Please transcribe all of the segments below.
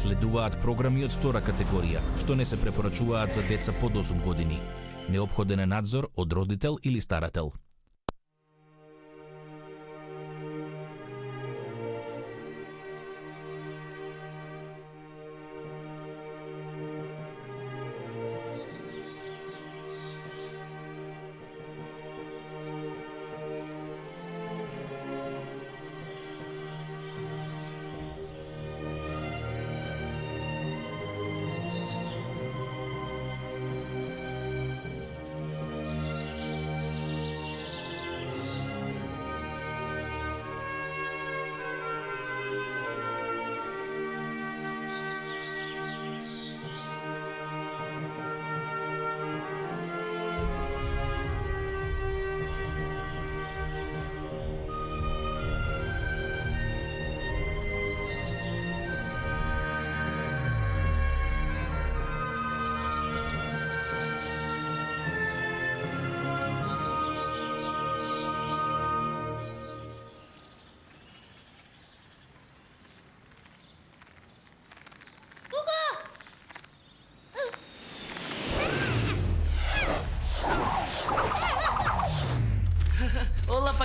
Следуваат програми од втора категорија, што не се препорачуваат за деца под 8 години. Неопходен е надзор од родител или старател.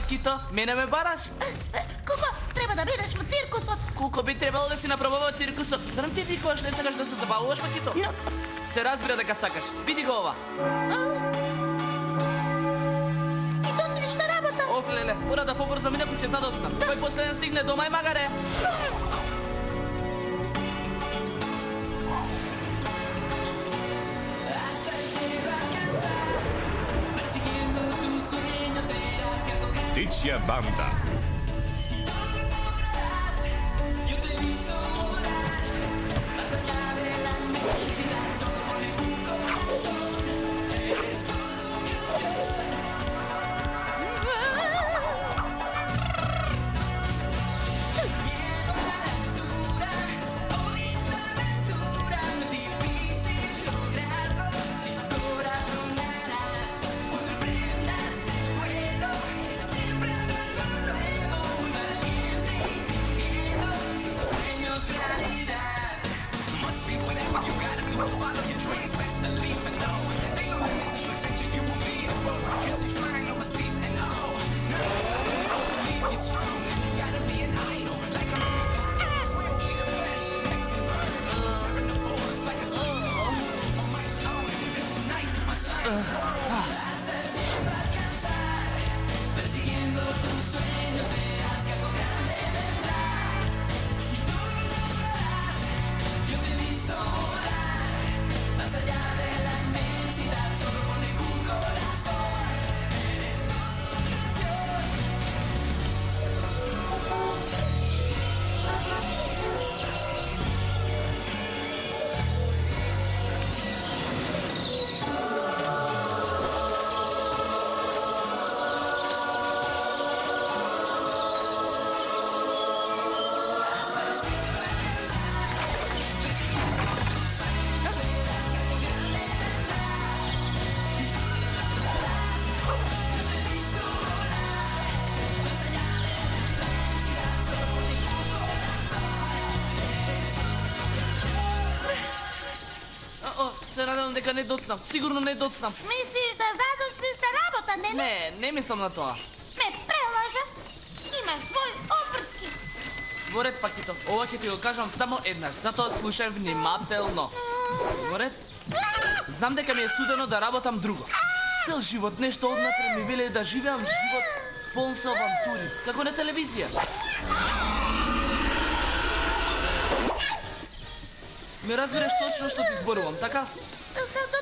Кито, мене ме бараш? Куко, треба да бидеш во циркусот. Куко би требало да си направува циркусот. Зарем ти никогаш не сакаш да се забавуваш, Пакито? Но... Се разбира дека сакаш. Види го ова. Ти доцнеш на работа. Оф, леле, мора да побрзам инаку ќе задоцнам. Кој последен стигне дома и магаре. Ticia Banda. Се надевам дека не доцнам. Сигурно не доцнам. Мислиш да задоснеш на работа, не? Не мислам на тоа. Ме прелажа. Имаш свој опрски. Во ред, Пакито, ова ќе ти го кажам само еднаш, затоа слушај внимателно. Во ред? Знам дека ми е судено да работам друго. Цел живот нешто однатре ми веле да живеам живот полн со авантури, како на телевизија. Ме разбираш точно што ти зборувам, така?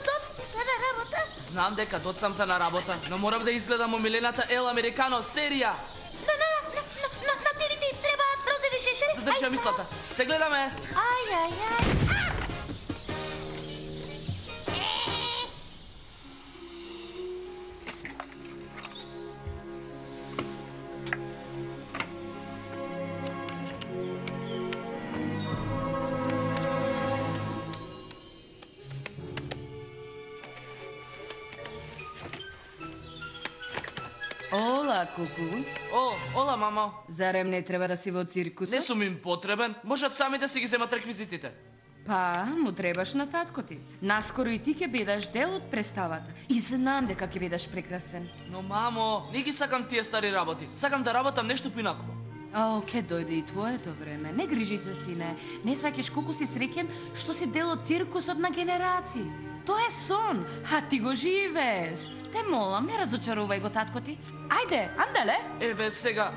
Доцнеш на работа? Знам дека доцнам се на работа, но морам да изгледам омилената Ел Американо серија. На ТВ требаат розови шешери. Задржа мислата. Се гледаме. Ај. Ола, Куку. Ола, мамо. Зарем не треба да си во циркусот? Не сум им потребен. Можат сами да си ги земат реквизитите. Па, му требаш на татко ти. Наскоро и ти ќе бидеш дел од представата. И знам дека ќе бидеш прекрасен. Но, мамо, не ги сакам тие стари работи. Сакам да работам нешто пинакво. Ке дојде и твоето време. Не грижи се, сине. Не сваќаш колку си среќен што си дел од циркусот на генерации. Тоа е сон, а ти го живееш. Те молам, не разочарувај го татко ти. Ајде, андале. Еве сега,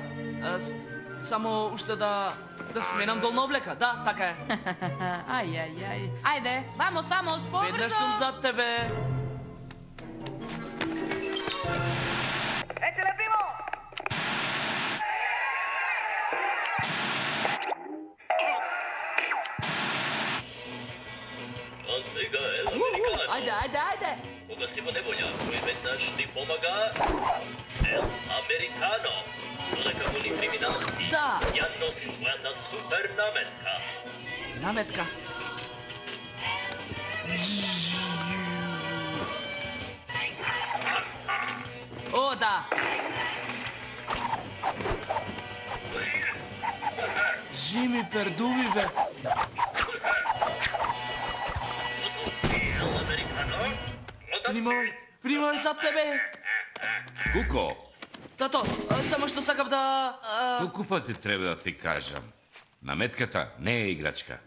само уште да сменам долна облека. Да, така е. Ај. Ајде, вамос, побрзо. Веднаш сум зад тебе. Ецеле, примо! А сега е Американо. Ајде. Кога си во неволја, кој веднаш ти помага? Ел Американо. Додека воли криминалци, Да. ја носи својата супер наметка. Наметка. О, да. Жими пердуви, бе. Ел Американо. Внимавај зад тебе. Куко, Тато, само што сакав да... колку пати треба да ти кажам? Наметката не е играчка.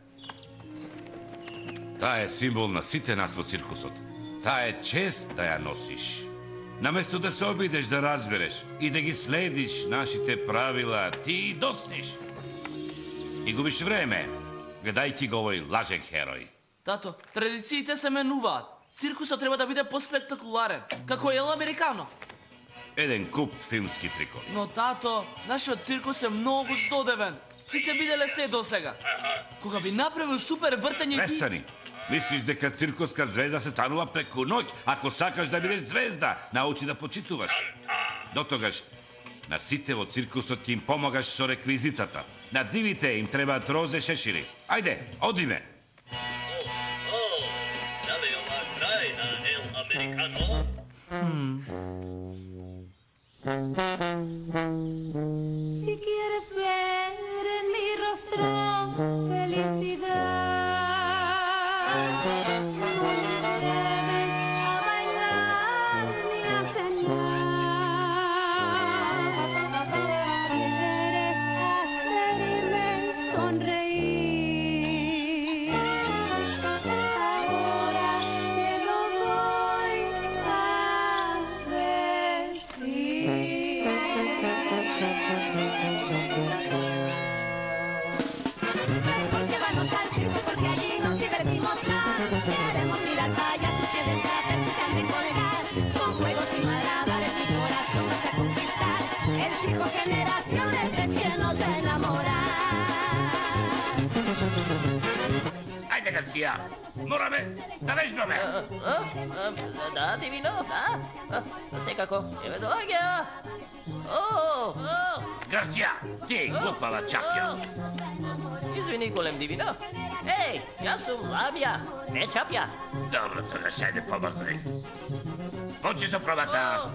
Таа е символ на сите нас во циркусот. Таа е чест да ја носиш. Наместо да се обидеш да разбереш и да ги следиш нашите правила, ти досниш. И губиш време, гледајќи го овој лажен херој. Тато, традициите се менуваат. Циркусот треба да биде поспектакуларен, како Ел Американо. Еден куп филмски трикови. Но, тато, нашиот циркус е многу здодевен. Сите виделе се до сега. Кога би направил супер вртење... Престани! Мислиш дека циркуска звезда се станува преку ноќ? Ако сакаш да бидеш звезда, научи да почитуваш. Дотогаш, на сите во циркусот ќе им помагаш со реквизитата. На дивите им требаат розе шешири. Ајде, одиме! Дали ова крај на Ел Американо? Si quieres ver en mi rostro felicidad, no me lleves a bailar ni a cenar. Quieres hacerme sonreír. Ahora te lo voy a decir. Llévanos al circo porque allí nos divertimos más. Queremos mirar payasos que del trapez se han de colgar. Con juegos y malabares mi corazón vas a conquistar. El circo generaciones creciéndose a enamorar. Ајде, Гарсија! Мораме да вежбаме! Да, Дивино, да. Секако, еве доаѓа. Гарсија, ти глупава чапја! Извини, голем Дивино. Еј, јас сум Лабја, не Чапја. Добро, тогаш ајде побрзај. Почи со пробата!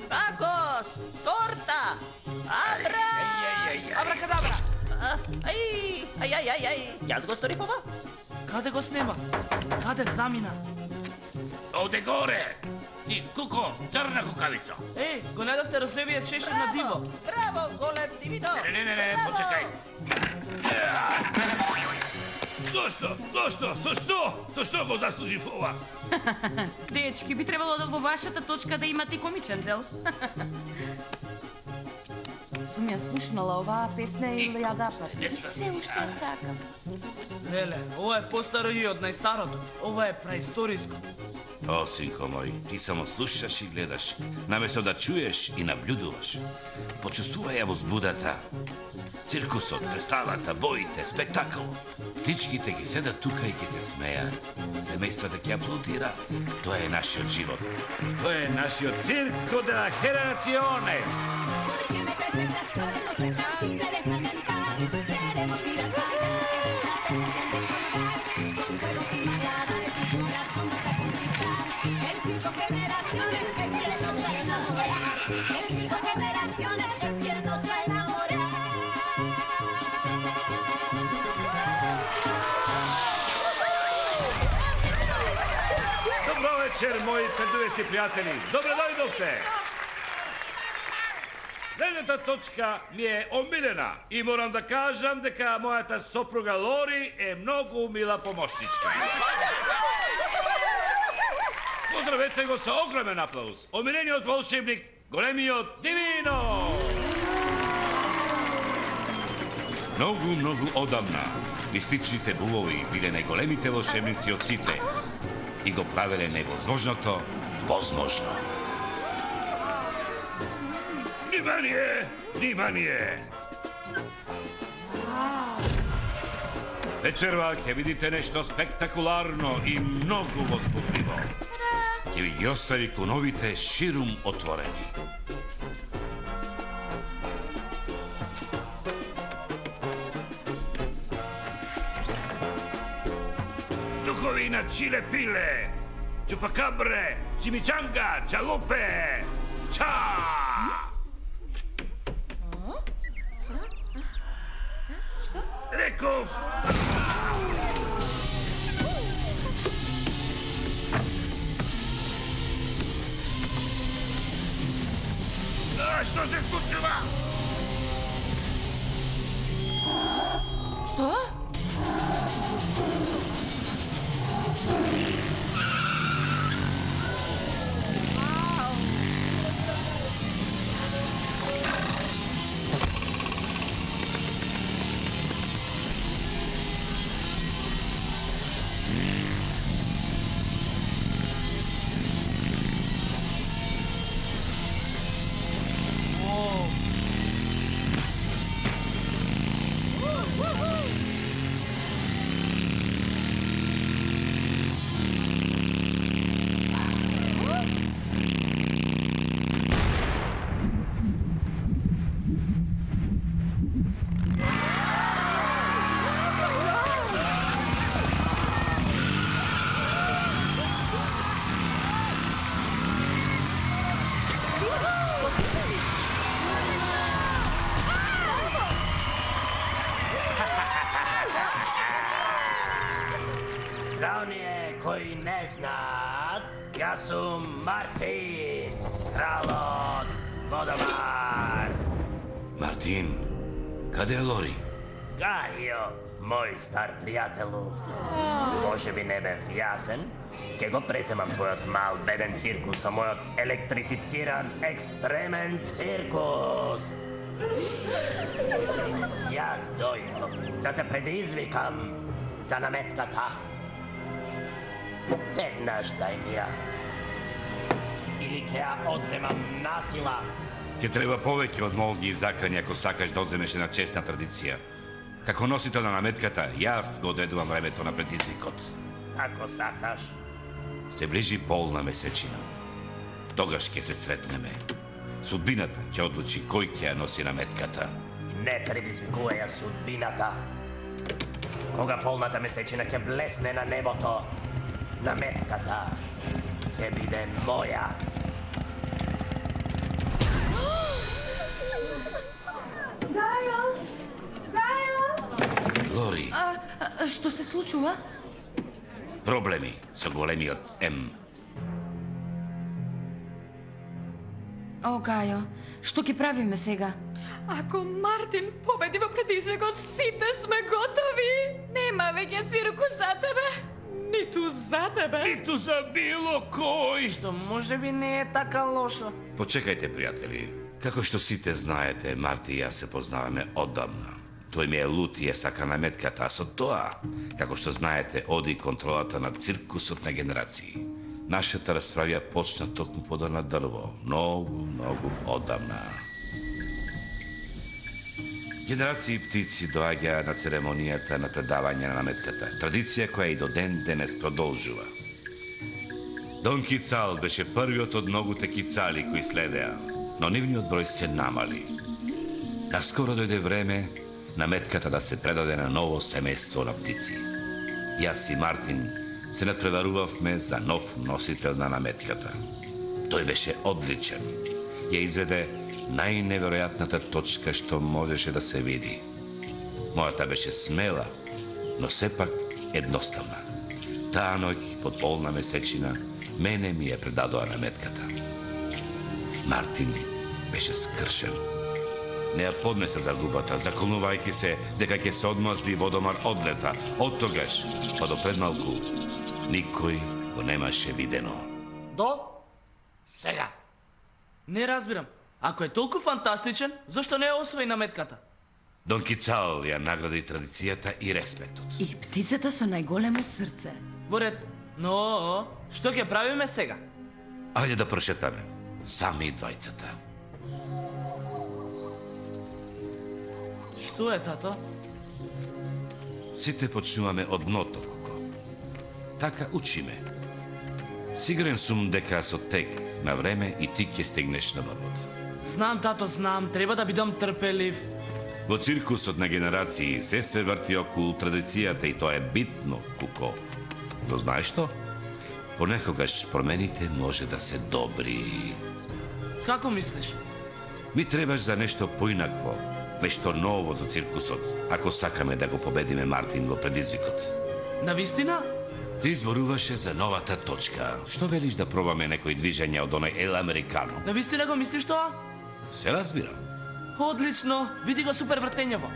Такос, торта, абра. Абракадабра! Ај. Јас го сторив ова? Каде го снема? Каде замина? Овде горе! И Куко, црна кукавица! Еј, го најдовте розевиот шешир на диво. Браво, голем Дивино. Не, почекај! Со што го заслужив ова? Дечки, би требало да во вашата точка да имате и комичен дел. Сум ја слушнала оваа песна и ја дашат. Не сме. Се уште ја сакам. Леле, ова е постаро и од најстарото. Ова е праисториско. О, синко мој, ти само слушаш и гледаш, наместо да чуеш и наблюдуваш. Почувствувај ја возбудата. Циркусот, представата, боите, спектакл. Птичките ги седат тука и ги се смејат. Семејствата ќе аплодира. Тоа е нашиот живот. Тоа е нашиот цирко да генерационес. El circo generaciones creciéndose a enamorar. вечер, мои предувести пријатели. Добре дојдовте. Следната точка ми е омилена и морам да кажам дека мојата сопруга Лори е многу мила помошничка. Поздравете го со огромен аплауз. Омилениот волшебник, големиот Дивино! Многу одамна мистичните бувови биле најголемите волшебници од сите и го правеле невозможното возможно. Внимание! Вечерва ќе видите нешто спектакуларно и многу возбудливо. Ќе ви ги остави коновите ширум отворени. Духови на чиле пиле, чупакабре, чимичанга, чалупе, ча! Реков! Што се случува? Што? За оние кои не знаат, јас сум Мартин, кралот Водомар. Мартин, каде е Лори? Гајо, мој стар пријателу. Може би не бев јасен? Ќе го преземам твојот мал беден циркус со мојот електрифициран екстремен циркус. Јас дојдов да те предизвикам за наметката. Еднаш дај ми ја. Или ќе ја одземам насила. Ќе треба повеќе од молги и закани ако сакаш да одземеш една честна традиција. Како носител на наметката, јас го одредувам времето на предизвикот. Ако сакаш. Се ближи полна месечина. Тогаш ќе се сретнеме. Судбината ќе одлучи кој ќе ја носи наметката. Не предизвикува ја судбината. Кога полната месечина ќе блесне на небото, наметката ќе биде моја. Лори, Што се случува? проблеми со големиот М. О, Гајо, што ќе правиме сега? Ако Мартин победи во предизвикот, сите сме готови. Нема веќе циркус за тебе, ниту за тебе. Ниту за било кој. Што може би не е така лошо. Почекајте, пријатели. Како што сите знаете, Марти и јас се познаваме оддавна. Тој ми е лут и е сака наметката, а со тоа, како што знаете, оди контролата над циркусот на генерации. Нашата расправја почна токму подор на дрво, многу оддавна. Генерации птици доаѓаат на церемонијата на предавање на наметката, традиција која и до ден денес продолжува. Дон Кицал беше првиот од многуте кицали кои следеа, но нивниот број се намали. Наскоро дојде време наметката да се предаде на ново семејство на птици. Јас и Мартин се надпреварувавме за нов носител на наметката. Тој беше одличен. Ја изведе најневеројатната точка што можеше да се види. Мојата беше смела, но сепак едноставна. Таа ноќ, под полна месечина, Мене ми ја предадоа на метката. Мартин беше скршен. Не ја поднесе загубата, заколнувајќи се дека ќе се одмазди водомар одлета. Од тогаш, па до предмалку, никој го немаше видено. Сега. Не разбирам. Ако е толку фантастичен, зашто не ја освои на метката? Дон Кицал ја награди традицијата и респектот. И птицата со најголемо срце. Во ред. Но, што ќе правиме сега? Ајде да прошетаме. Сами двајцата. Што е, тато? Сите почнуваме од дното, Куко. Така учиме. Сигурен сум дека со тек на време и ти ќе стигнеш на врвот. Знам, тато, знам. Треба да бидам трпелив. Во циркусот на генерации се врти околу традицијата и тоа е битно, Куко. Но знаеш што? Понекогаш промените може да се добри. Како мислиш? Ми требаш за нешто поинакво, нешто ново за циркусот, ако сакаме да го победиме Мартин во предизвикот. Навистина? Ти зборуваше за новата точка. Што велиш да пробаме некои движења од оној Ел Американо? Навистина го мислиш тоа? Се разбирам. Одлично. Види го супер вртењево.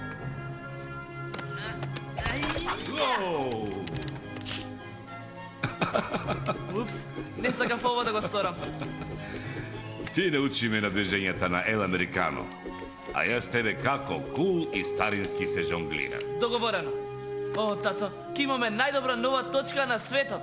Упс, не сакав ова да го сторам. Ти научи ме на движењата на Ел Американо, а јас тебе како кул и старински се жонглира. Договорено. О, тато, ке имаме најдобра нова точка на светот.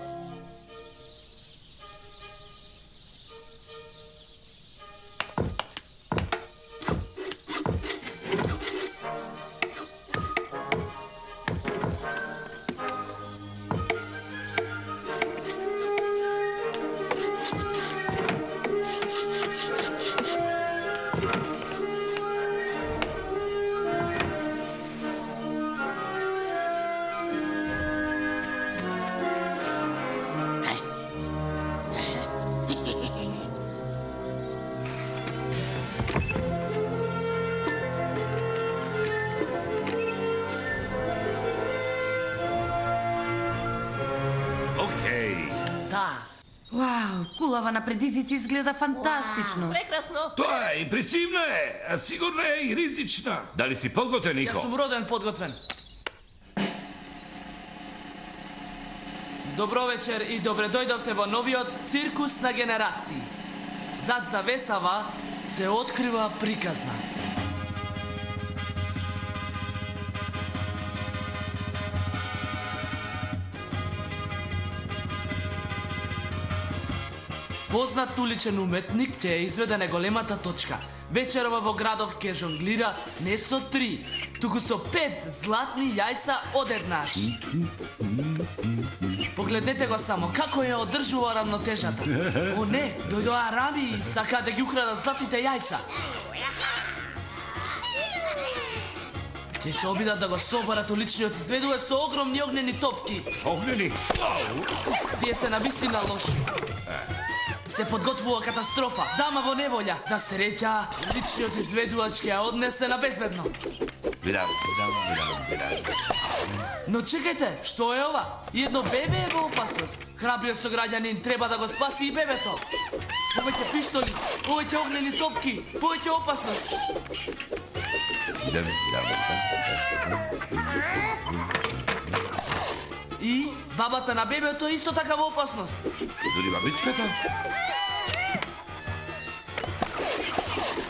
Вау, кулава на предизвици изгледа фантастично. Прекрасно. Тоа е импресивно е, а сигурно е и ризична. Дали си подготвен, Нико? Јас сум роден подготвен. Добро вечер и добре дојдовте во новиот циркус на генерации. Зад завесава се открива приказна. Познат уличен уметник ќе ја изведе на големата точка. Вечерова во градов ќе жонглира не со 3, туку со 5 златни јајца одеднаш. Погледнете го само, како ја одржува равнотежата. О не, дојдоа раби и сака да ги украдат златните јајца. Ќе се обидат да го соберат уличниот изведуве со огромни огнени топки. Огнени? Тие се навистина лоши. Се подготвува катастрофа, дама во неволја. За среќа, личниот изведувач ќе ја однесе на безбедно. Видам. Но чекајте, што е ова? Едно бебе е во опасност. Храбриот сограѓанин треба да го спаси и бебето. Повеќе пиштоли, повеќе огнени топки, повеќе опасност. Видам. И бабата на бебето е исто така во опасност. Дури бабичката?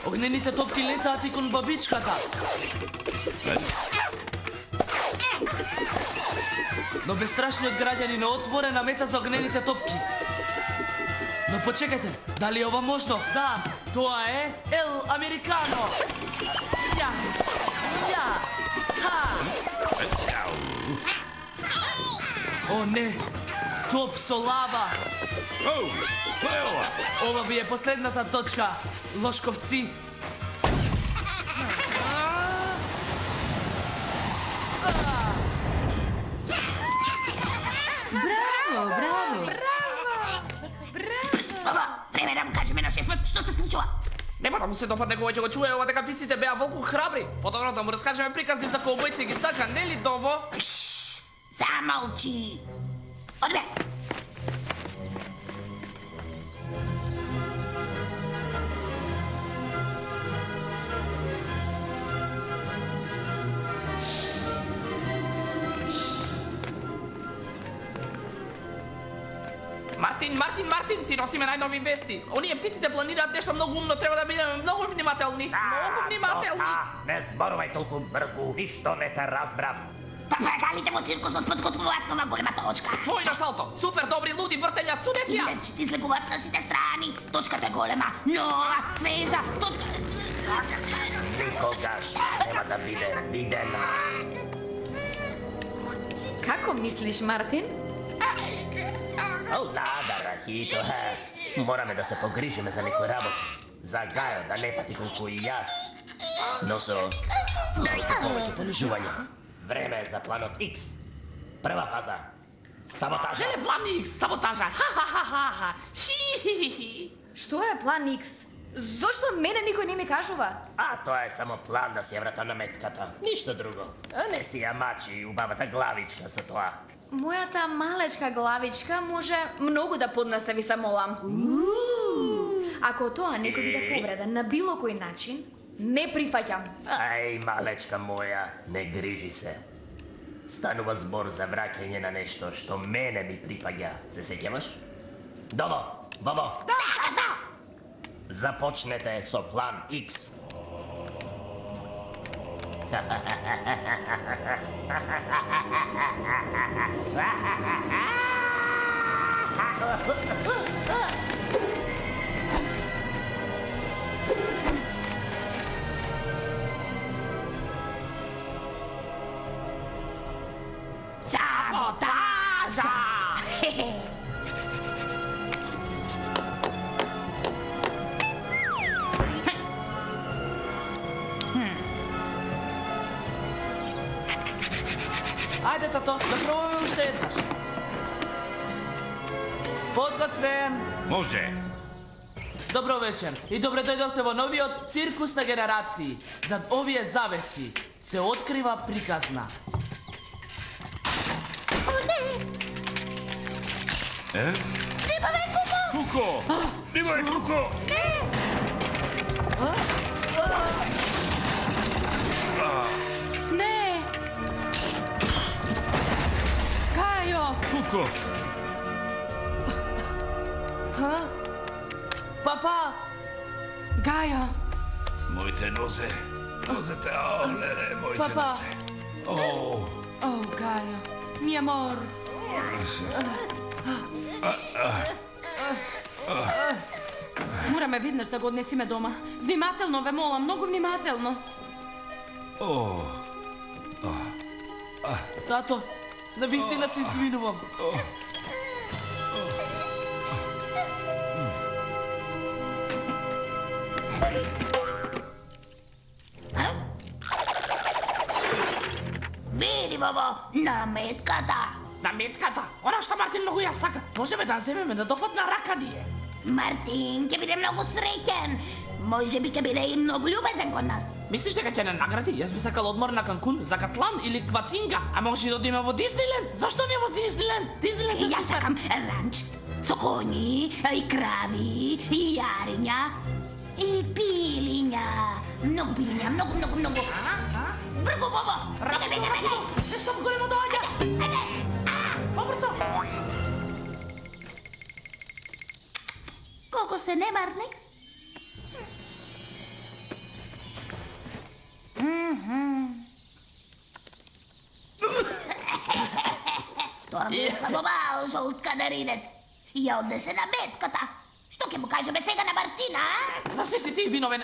Огнените топки летаат и кон бабичката. Но бестрашниот граѓанин отворена мета за огнените топки. Но почекајте, дали е ова можно? Да, тоа е Ел Американо. Ја, ха. О не, топ со лава. Оу, тоа е ова? Ова би е последната точка, лошковци. Браво! Ова, време да му кажеме на шефот што се случува. Нема да му се допадне кога ќе го чуе ова дека птиците беа волку храбри. Подобро да му раскажеме приказни за колбојци ги сака, нели Дово? Замолчи. Одбе. Мартин, ти носиме најнови вести. Оние птиците планираат нешто многу умно, треба да бидеме многу внимателни. Многу внимателни. Доста, не зборувај толку бргу, ништо не те разбрав. Папагалите во циркусот подготвуваат нова голема точка. Твојна салто, супер добри луди вртења, чудесија. Илечите излекуваат на сите страни. Точката е голема, нова, свежа, точка... Никогаш нема да биде видена. Како мислиш, Мартин? О, да, Рахито. Мораме да се погрижиме за некој работа. За Гајо да не пати колку и јас. Но со малку повеќе понижување. Време е за планот X. Прва фаза. Саботажа. Желе план X, саботажа. Ха-ха-ха-ха. Хи-хи-хи-хи. Што е план X? Зошто мене никој не ми кажува? А тоа е само план да си ја врата на метката. Ништо друго. Не си ја мачи убавата главичка со тоа. Мојата малечка главичка може многу да поднесе, ви се молам. Ако тоа некој биде повреден на било кој начин, не прифаќам. Ај, малечка моја, не грижи се. Станува збор за враќање на нешто што мене ми припаѓа. Се сеќаваш? Дово, Вово. Да! Започнете со план X. Саботажа! Ајде, тато, да пробаме уште еднаш. Подготвен. Може. Добро вечер и добре дојдовте во новиот циркус на генерации. Зад овие завеси се открива приказна. Куко! Немај Куко! Не! Кајо! Куко! Папа! Гајо! Моите нозе. Нозете, леле, моите Папа. нозе. О, О, Гајо! Ми амор! Мораме веднаш да го однесиме дома. Внимателно, ве молам, многу внимателно. о. Тато, навистина се извинувам. Види, Вово, на метката. На метката, она што Мартин многу ја сака. Можеме да ја земеме на дофатна рака ние. Мартин ќе биде многу среќен. Може би ќе биде и многу љубезен кон нас. Мислиш дека ќе не награди? Јас би сакал одмор на Канкун, за Катлан или Квацинга, а може и да одиме во Диснейленд. Зашто не во Диснейленд? Диснейленд е Јас супер. сакам ранч со коњи, и крави, и јариња, и пилиња. Многу пилиња, многу. Бргу, Вово! Бегај! Нешто големо доаѓа. Побрзо. Колку се немарни? Тоа ми е само мал жолт канаринец. И ја однесе на метката. Што ќе му кажеме сега на Мартина, а? За се си ти виновен.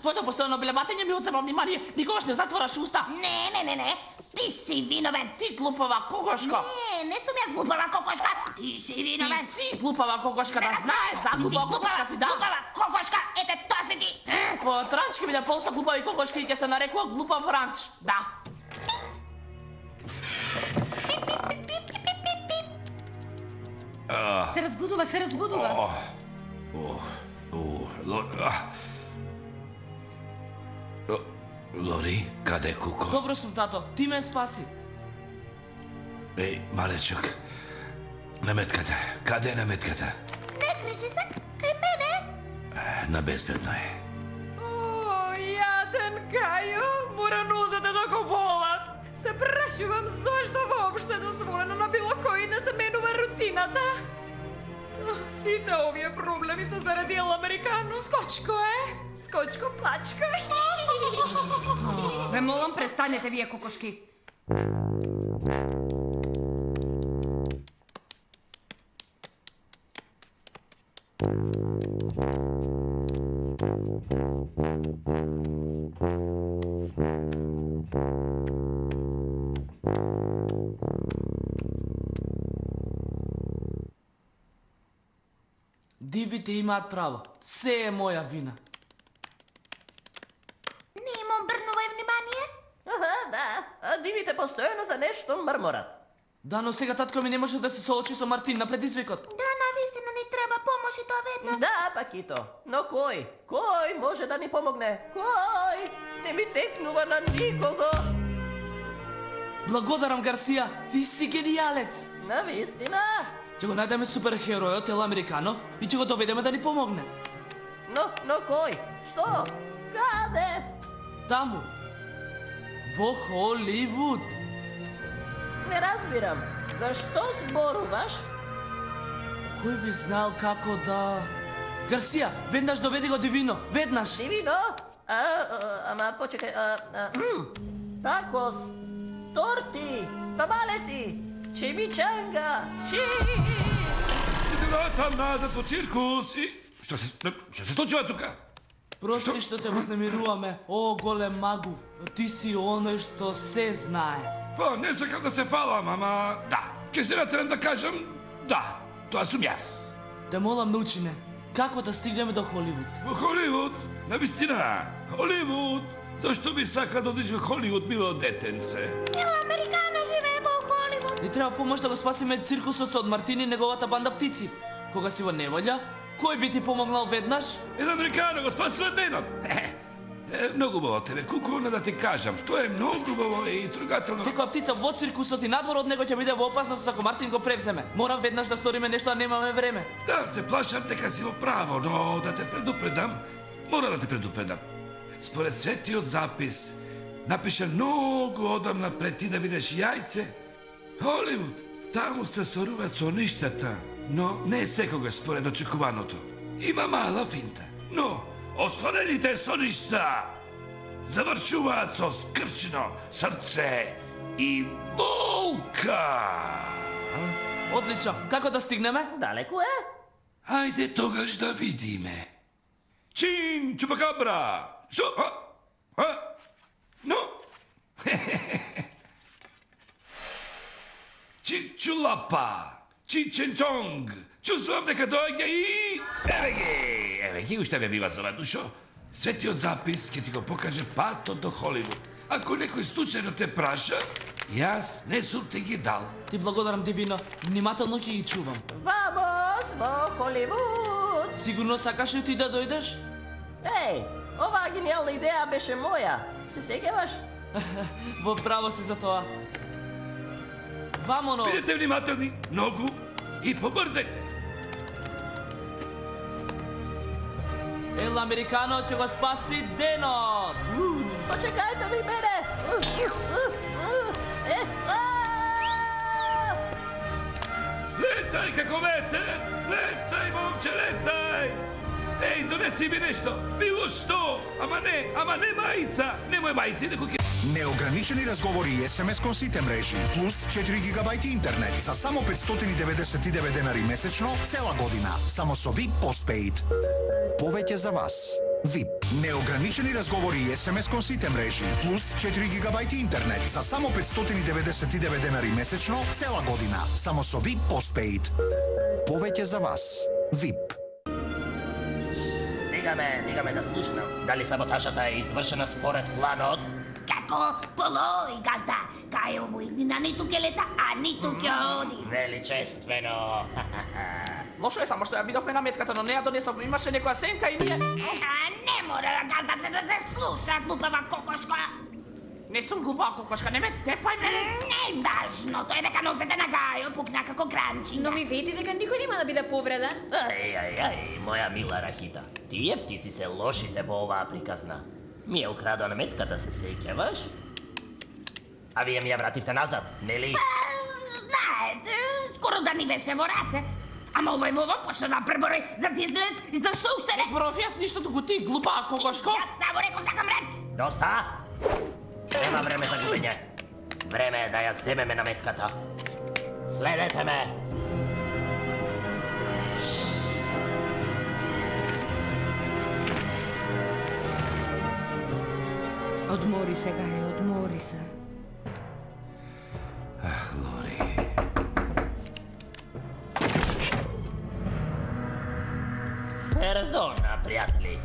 Твоето постојано блематење ми одзема внимание. Никогаш не затвораш уста. Не. Ти си виновен. Ти глупава кокошка. Не сум јас глупава кокошка. Ти си Ти виновен. си глупава кокошка, да знаеш, да, Ти си глупава кокошка си, да. Глупава кокошка, ете тоа си ти. По транч ќе биде полса глупави кокошки и ќе се нарекува глупав ранч. Да. Се разбудува. Лори, каде е Куко? Добро сум, тато. Ти ме спаси. Еј, малечок. Наметката. Каде е наметката? Не кричи се, кај мене. На безбедно е. О, јаден Кајо, мора нозете да го болат. Се прашувам зошто воопште дозволено на било кој да се менува рутината. Сите овие проблеми се заради Ел Американо. Скочко е? Скочко плачка. Ве молам, престанете вие кокошки. Дивите имаат право. Се е моја вина. Не им обрнувај внимание. Аха, да. А дивите постојано за нешто мрморат. Да, но сега татко ми не може да се соочи со Мартин на предизвикот. Да, навистина ни треба помош и тоа веднаш. Да, Пакито. Но кој? Кој може да ни помогне? Кој? Не ми текнува на никого. Благодарам, Гарсија. Ти си генијалец. Навистина? Ќе го најдеме суперхеројот Ел Американо и ќе го доведеме да ни помогне. Но кој? Што? Каде? Таму. Во Холивуд. Не разбирам. Зашто зборуваш? Кој би знал како да... Гарсија, веднаш доведи го Дивино. Веднаш. Дивино? Ама почекај. Такос. Торти. Тамалеси. Чимичанга. Идете там назад во циркус и... Што се случува тука? Прости што те вознемируваме. О, голем магу. Ти си оној што се знае. Па, не сакам да се фалам, ама... Да, ке се натерам да кажам... Да, тоа сум јас. Те молам, научи не. Како да стигнеме до Холивуд? Во Холивуд? Навистина, Холивуд. Зашто би сака да одиш во Холивуд, мило детенце? Ел Американо живее во Холивуд. Ни треба помош да го спасиме циркусот од Мартин и неговата банда птици. Кога си во неволја, кој би ти помогнал веднаш? Ел Американо го спасува денот. Многу убаво тебе, кукуна да ти кажам. Тоа е многу убаво и трогателно. Секоја птица во циркусот и надвор од него ќе биде во опасност ако Мартин го превземе. Морам веднаш да сториме нешто, а немаме време. Да, се плашам дека си во право, но да те предупредам, мора да те предупредам. Според светиот запис, напишан многу одамна пред ти да видиш јајце, Холивуд, таму се соруваат со ништата, но не секогаш според очекуваното. Има мала финта, но осворените со ништа завршуваат со скрчено срце и болка. Одлично. Како да стигнеме? Далеку е? Ајде тогаш да видиме. Чин, чупакабра! Што? Но? Чичулапа! Чиченчонг! Чувствувам дека доаѓа и... Еве ги, уште ме бива зова душо. Светиот запис ќе ти го покаже патот до Холивуд. Ако некој случајно те праша, јас не сум те ги дал. Ти благодарам, Дивино. Внимателно ќе ги чувам. Вамос во Холивуд! Сигурно сакаш и ти да дојдеш? Еј, оваа гениална идеја беше моја. Се сеќаваш? Во право си за тоа. Вамоно! Бидете внимателни, многу и побрзајте. Ел Американо ќе го спаси денот! Почекајте ми мене! Летај како ветер! Летај, момче, летај! Еј, донеси ми нешто, било што! Ама не мајца! Немој мајци, неко ќе... Неограничени разговори и SMS кон сите мрежи, плюс 4 гигабајти интернет за само 599 денари месечно, цела година. Само со VIP Postpaid. Повеќе за вас. VIP. Неограничени разговори и SMS кон сите мрежи, плюс 4 гигабајти интернет за само 599 денари месечно, цела година. Само со VIP Postpaid. Повеќе за вас. VIP. Дигаме да слушнам. Дали саботажата е извршена според планот? Како? Полови, газда. Кај ово иднина ниту ќе лета, а ниту ќе оди. Величествено. Лошо е само што ја видовме на метката, но не ја донесов. Имаше некоја сенка и ние... А не мора да газдате да те слуша, глупава кокошка. Не сум глупава кокошка, не ме тепај мене. Најважното е дека носете на гајо пукна како кранчина. Но ми вети дека никој нема да биде повреден. Ај, моја мила Рахита. Тие птици се лошите во оваа приказна. Ми ја украдоа метката, се сеќаваш? А вие ми ја вративте назад, нели? Знаете, скоро да ни беше во раце. Ама овој лово почна да пребори за изглед и зашто уште не? Зборов јас ништо туку ти, глупа кокошко. Јас само реков сакам реч. Доста? Нема време за губење. Време е да ја земеме наметката. Следете ме. Одмори се, Гај, одмори се. Лори. Пердона, пријатели.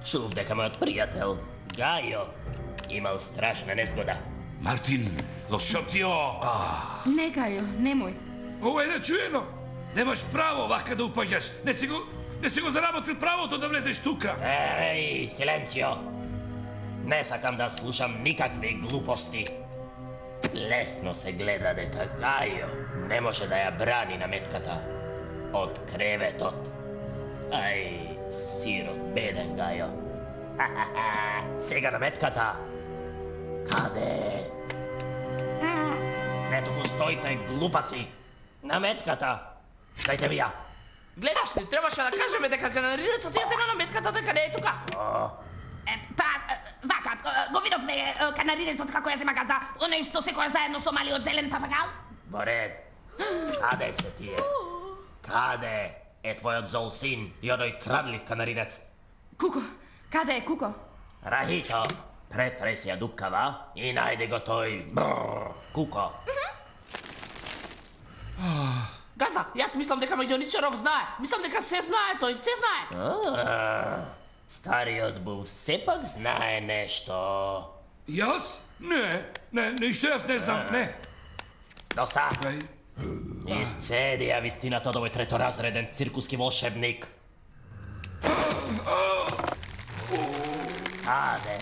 Чув дека мојот пријател, Гајо, имал страшна незгода. Мартин, лошотио! Не, Гајо, немој. Ово е нечуено! Немаш право вака да упаѓаш. Не си го заработил правото да влезеш тука. Еј, силенцио! Не сакам да слушам никакви глупости. Лесно се гледа дека Гајо не може да ја брани наметката од креветот. Ај, сирот, беден Гајо. Сега наметката. Каде? Не туку стоите, глупаци. Наметката. Дајте ми ја. Гледаш ли, требаше да кажеме дека канарирецот ја зема наметката дека не е тука. Вака, го видовме канарирецот како ја зема газда, оној што секојаш заедно со малиот зелен папагал? Во ред. Каде се тие? Каде е твојот зол син и оној крадлив канаринец? Куко, каде е Куко? Рахито, претреси ја дупкава и најде го тој Куко. Газда, јас мислам дека Меѓоничаров знае. Мислам дека се знае, тој се знае. Стариот був сепак знае нешто. Јас? Не, ништо јас не знам, не. Доста. Ај, Исцеди ја вистината од овој треторазреден циркуски волшебник. Каде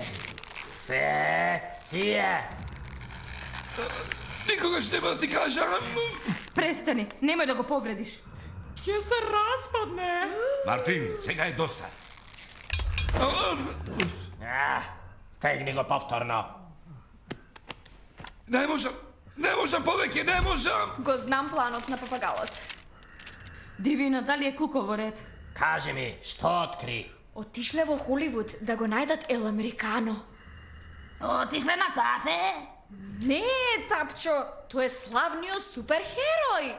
се тие? никогаш нема да ти кажам. Престани, немој да го повредиш. Ќе се распадне. Мартин, сега е доста. Стегни го повторно. Не можам повеќе, не можам. Го знам планот на папагалот. Дивина, дали е Куко во ред? Кажи ми, што откри? Отишле во Холивуд да го најдат Ел Американо. Отишле на кафе? Не, тапчо, тој е славниот суперхерој.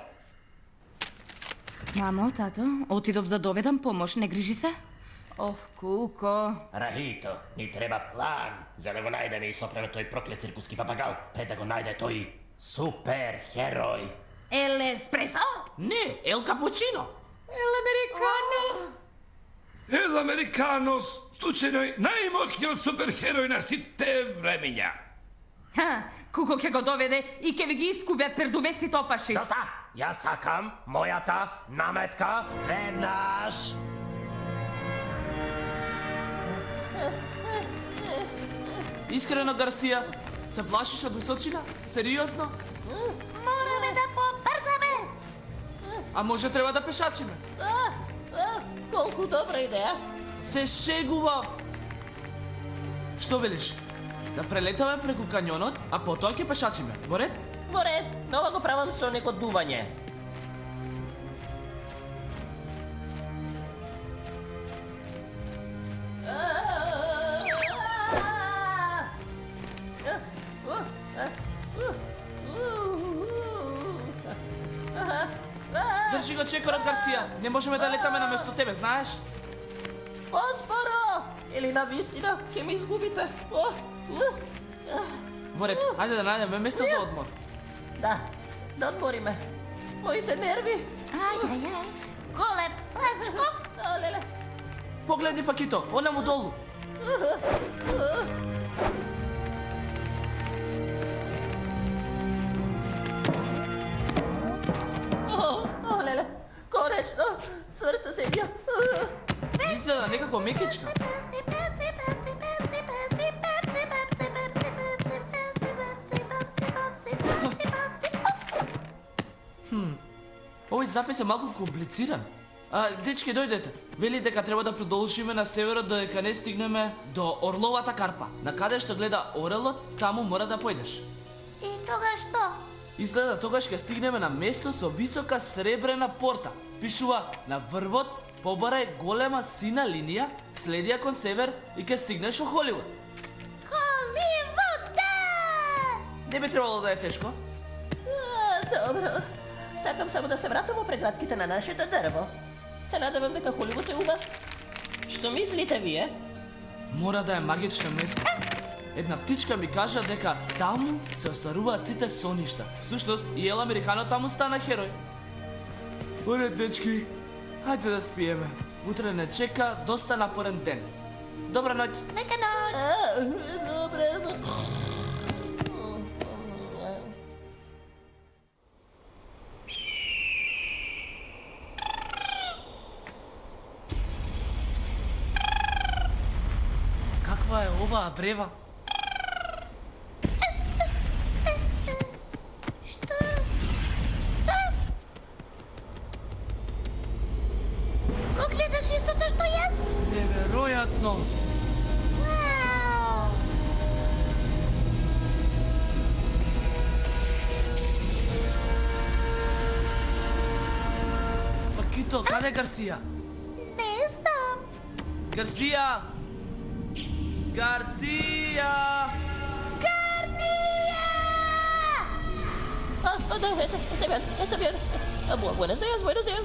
Мамо, тато, отидов да доведам помош, не грижи се? Оф, Куко. Рахито, ни треба план за да го најдеме и сопреме тој проклет циркуски папагал, пред да го најде тој суперхерој. Ел еспресо? Не, Ел Капучино. Ел Американо. Ел Американос, случајно најмоќниот суперхерој на сите времења. Ха, Куко ќе го доведе и ќе ви ги искубе пердувестите опаши. Доста! Јас сакам мојата наметка веднаш. Искрено, Гарсија, се плашиш од височина? Сериозно? Мораме да побрзаме! А може треба да пешачиме? Колку добра идеја! Се шегува. Што велиш? Да прелетаме преку кањонот, а потоа ќе пешачиме. Во ред? Во ред, но ова го правам со неко дување. Држи го чекорот, Гарсија. Не можеме да летаме на место тебе, знаеш? Поспоро! Или на вистина ќе ме изгубите. Во ред, ајде да најдеме место за одмор. Да одмориме. Моите нерви. Голем, плачко. Олеле. Погледни пакито, онаму долу. Олеле, конечно, црта се бија. Изгледа некако мекичка. Овој запис е малку комплициран. Дечки, дојдете. Вели дека треба да продолжиме на северот додека не стигнеме до Орловата карпа. На каде што гледа орелот, таму мора да појдеш. И тогаш што? Изгледа тогаш ке стигнеме на место со висока сребрена порта. Пишува на врвот, побарај голема сина линија, следи ја кон север и ке стигнеш во Холивуд. Холивуд, да! Не би требало да е тешко. Добро. Сакам само да се вратам во преградките на нашето дрво. Се надевам дека Холивуд е убав. Што мислите вие? Мора да е магично место. Една птичка ми кажа дека таму се остваруваат сите соништа. Всушност, и Ел Американо таму стана херој. Оре, дечки, хајде да спиеме. Утре не чека доста напорен ден. Добра ноќ. Лека ноќ. Добре. Каква е оваа врева? Го гледаш истото што јас? Неверојатно! Вау! Пакито, каде Гарсија? Не знам. Гарсија! Гарсија! Está bien.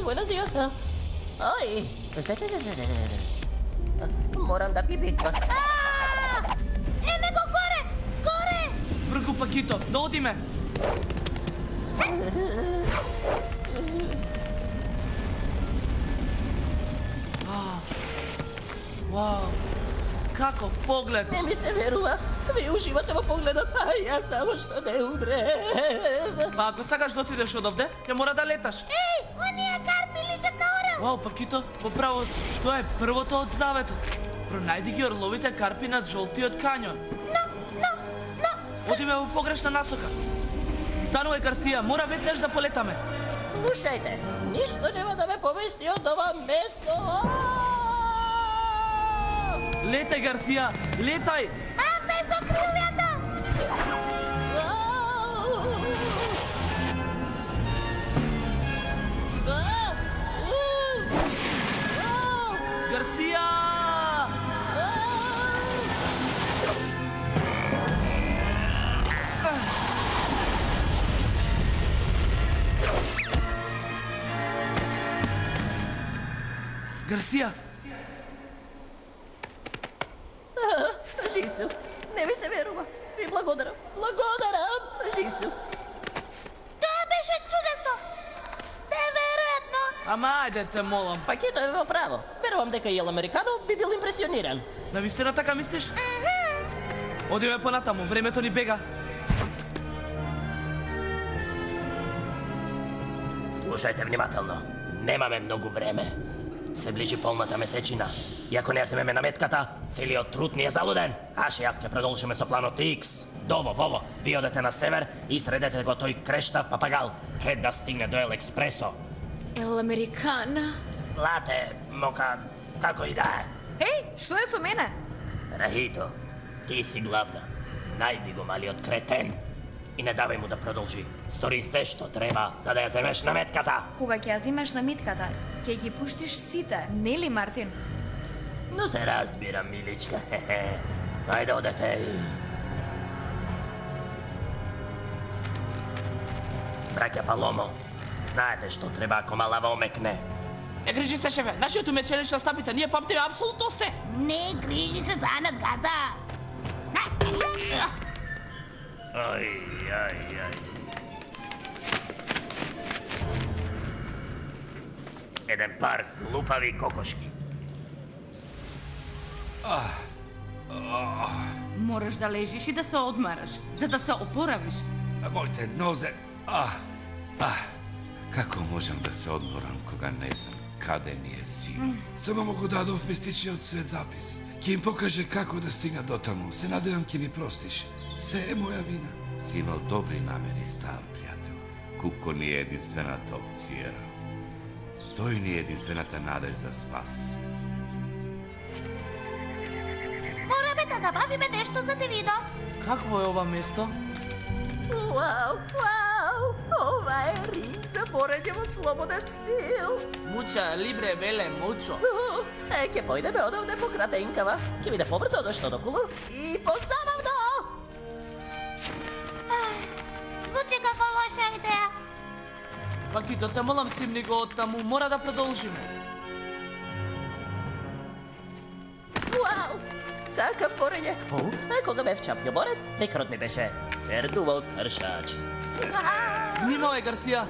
Buenos días. Ay. Moram da pipi. Него горе! Бргу, Пакито, да одиме! Вау! Каков поглед! Не ми се верува. Вие уживате во погледот, а јас само што не умрем. Па ако сакаш да отидеш одовде, ќе мора да леташ. Еј, оние карпи личат на орел! Вау, Пакито, поправо си. Тоа е првото од заветот. Пронајди ги орловите карпи над жолтиот кањон. Но! Одиме во погрешна насока. Станувај, Гарсија, мора веднаш да полетаме. Слушајте, ништо нема да ме помести од ова место. Летај, Гарсија, летај! Авте со крилјата! Гарсија! Гарсија! Жису, не ми се верува. Ви благодарам. Жису. Тоа беше чудесно! Неверојатно! Ама ајде те молам. Пакето е во право. Верувам дека и Ел Американо би бил импресиониран. Навистина така мислиш? Одиме понатаму, времето ни бега. Слушајте внимателно. Немаме многу време. Се ближи полната месечина. И ако не ја земеме наметката, целиот труд ни е залуден. Аш и јас ќе продолжиме со планот X. Вово, ви одете на север и средете го тој крештав папагал. Пред да стигне до Ел Експресо. Ел Американа. Лате, мока, како и да е. Еј, што е со мене? Рахито, ти си главна. Најди го малиот кретен. И не давај му да продолжи. Стори се што треба, за да ја земеш наметката. Кога ќе ја зимаш наметката, ќе ги пуштиш сите, нели Мартин? Но се разбирам, миличка. Ајде одете. Браќа Паломо, знаете што треба ако малава омекне. Не грижи се, шефе, нашиот ум е челична стапица, ние памтиме апсолутно се. Не грижи се за нас, газда! Ај. Еден пар глупави кокошки. Мораш да лежиш и да се одмараш, за да се опоравиш. Моите нозе... Како можам да се одморам кога не знам каде ми е син? Само му го дадов мистичниот свет запис. Ќе им покаже како да стигна до таму. Се надевам ќе ми простиш. Се е моја вина. Си имал добри намери, стар пријател. Куко ни е единствената опција. Тој ни е единствената надеж за спас. Мораме да набавиме нешто за да видам. Какво е ова место? Вау! Ova je ring za borenje u slobodan stil. Mucha libre vele mucho. Ke pojdeme odavde po kratenkava. Ke mi da pobrzo došlo do kulu i pozabavno. Zvuči kako loša ideja. Пакито, те молам симни го оттаму, мора да продолжиме. Wow, Saka borenje. Koga me včapio borec, nekrot mi beše Erduvol Kršač. Внимавај, Гарсија.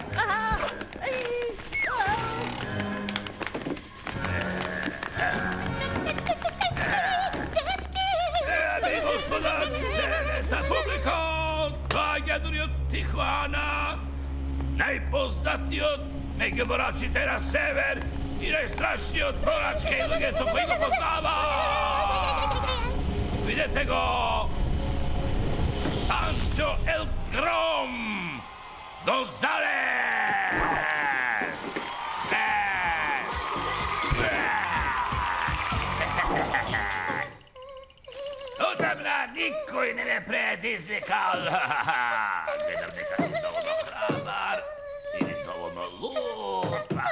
Dame i gospoda, ceneta publiko, Valjaduri od Tijuana, najpoznatiji od megeboračite na sever i najstrašniji od boračke ilugeto koji go poznava. Vidite go, Sancho El Grom, González. Odavna niko i ne me pred izvikal. Gledam neka si dovoljno hrabar ili dovoljno lupa.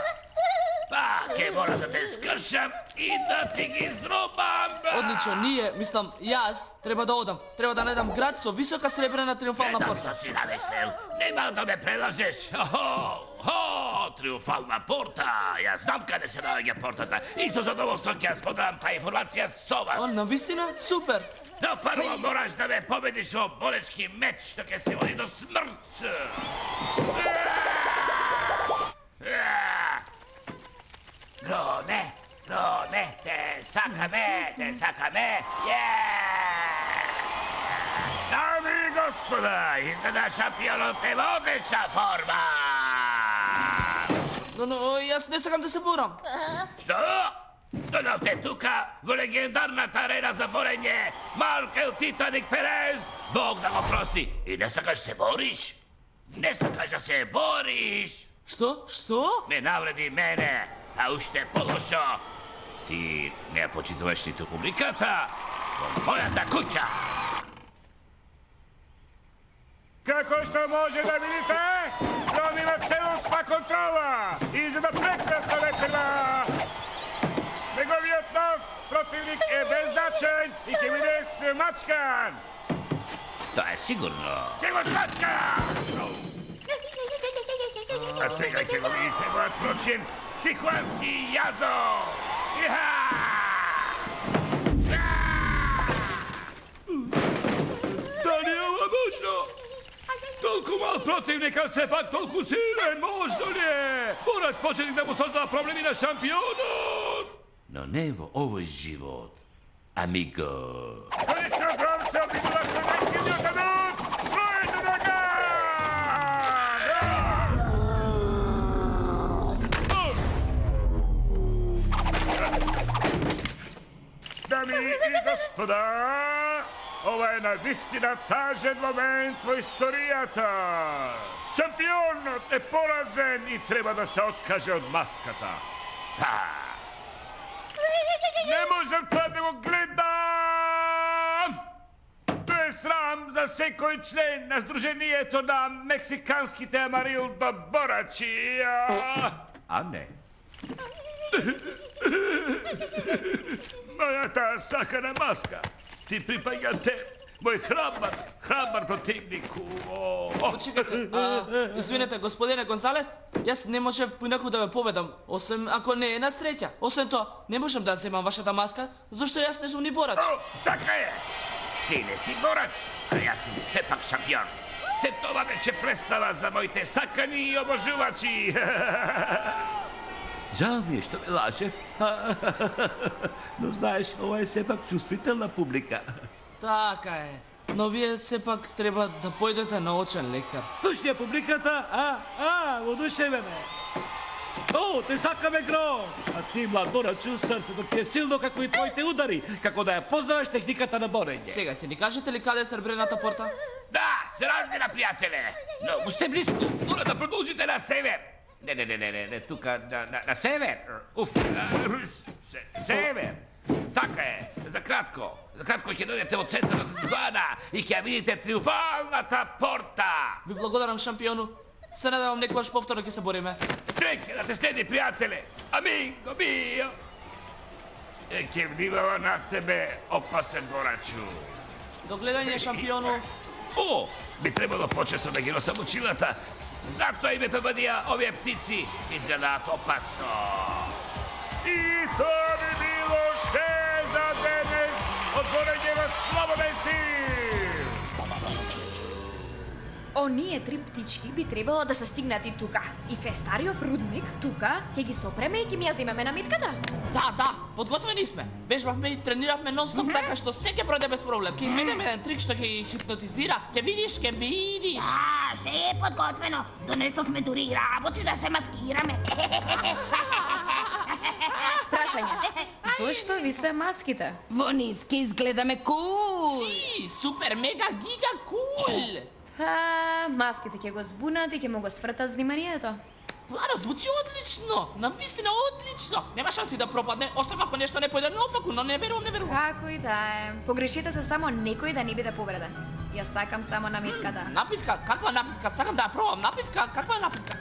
Pa, ke moram da te skršam i da ti gi zdrubam. Одлично, ние, мислам, јас треба да одам. Треба да најдам град со висока сребрена триумфална Gledam порта. što si navesel, nema da me predlažeš. Triumfalna porta. Ja znam kada se nalaga portata. Isto zadovoljstvo ja spodam ta informacija so vas. О, навистина? Супер! No, prvo moraš da me pobediš o borečki meč dok je se vodi do smrt. Grone, te saka me, Dame i gospoda, izgleda šampionu te odlična forma. Но јас не сакам да се борам. Što? Dodав te tuka v legendarната арена за борење, Маркел Титаник Перез, Бог да го прости. И не сакаш се бориш? Не сакаш да се бориш? Што? Ме навреди мене, а уште полошо. Ти не ја почитуваш ниту публиката во мојата куќа. Како што може да видите, он има целосна контрола и изгледа прекрасно вечерва. Неговиот нов противник е безначен и ќе биде смачкан. Тоа е сигурно. Ќе го смачка! А сега ќе го видите мојот прочен тихуански јазо. Да не е возможно! Толку мал противник, а се пак толку силен, можно ли е? Морат почетник да му создава проблеми на шампионот! Но не во овој живот, амиго. Колично Гром се обидува со најскидниот адут! Бројето нога! Дами и господа, ова е навистина тажен момент во историјата. Шампионот е поразен и треба да се откаже од маската. Не можам тоа да го гледам! Тоа е срам за секој член на Сдруженијето на мексиканските амарилдо борачи. А не. Мојата сакана маска, ти припаѓа те, мој храбар противнику. Чекайте, извинете, господине Гонзалес, јас не можев поинаку да ве победам, освен ако не е на среќа. Освен тоа, не можам да земам вашата маска, зашто јас не сум ни борач. Така е! Ти не си борач, а јас сум сепак шампион. Се тоа беше представа за моите сакани и обожувачи. Жал ми е што ме лажев. Но знаеш, ова е сепак чувствителна публика. Така е. Но вие сепак треба да појдете на очен лекар. Слушај публиката, одушеве ме. О, те сакаме Гром! А ти, млад борачу, срцето ти е силно како и твоите удари, како да ја познаваш техниката на борење. Сега, ќе ни кажете ли каде е сребрената порта? Да, се разбира, пријателе. Но сте близко. Мора да продолжите на север. Не, тука, на север. Север. Така е, за кратко ќе дојдете во центарот на Тиjuana и ќе видите триумфалната порта. Ви благодарам, шампиону. Се надевам некогаш повторно ќе се бориме. Среќа да те следи, пријателе! Аминго мио! Ќе внимава на тебе, опасен борачу. До гледање, шампиону. О, би требало почесто да ги носам очилата. Затоа и ме победија овие птици. Изгледаат опасно. И тоа би било се за денес. Отворење во слободен стил. Оние 3 птички би требало да се стигнати тука. И кај стариот рудник тука ќе ги сопреме и ќе ми ја земеме намитката. Да, подготвени сме. Бежбавме и трениравме нон-стоп, така што се ќе пројде без проблем. Ќе изведеме еден трик што ќе ги хипнотизира. Ќе видиш. Се е подготвено. Донесовме дури и работи да се маскираме. Прашање. Зошто ви се маските? Во ниски изгледаме кул. Си, супер, мега, гига, кул. Маските ќе го збунат и ќе му го свртат вниманието. Планот звучи одлично, навистина одлично. Нема шанси да пропадне, освен ако нешто не појде наопаку, но не верувам. Како и да е. Погрешите се само некој да не биде повреден. Ја сакам само намитката. Напивка? Каква напивка? Сакам да ја пробам. Напивка? Каква е напивка?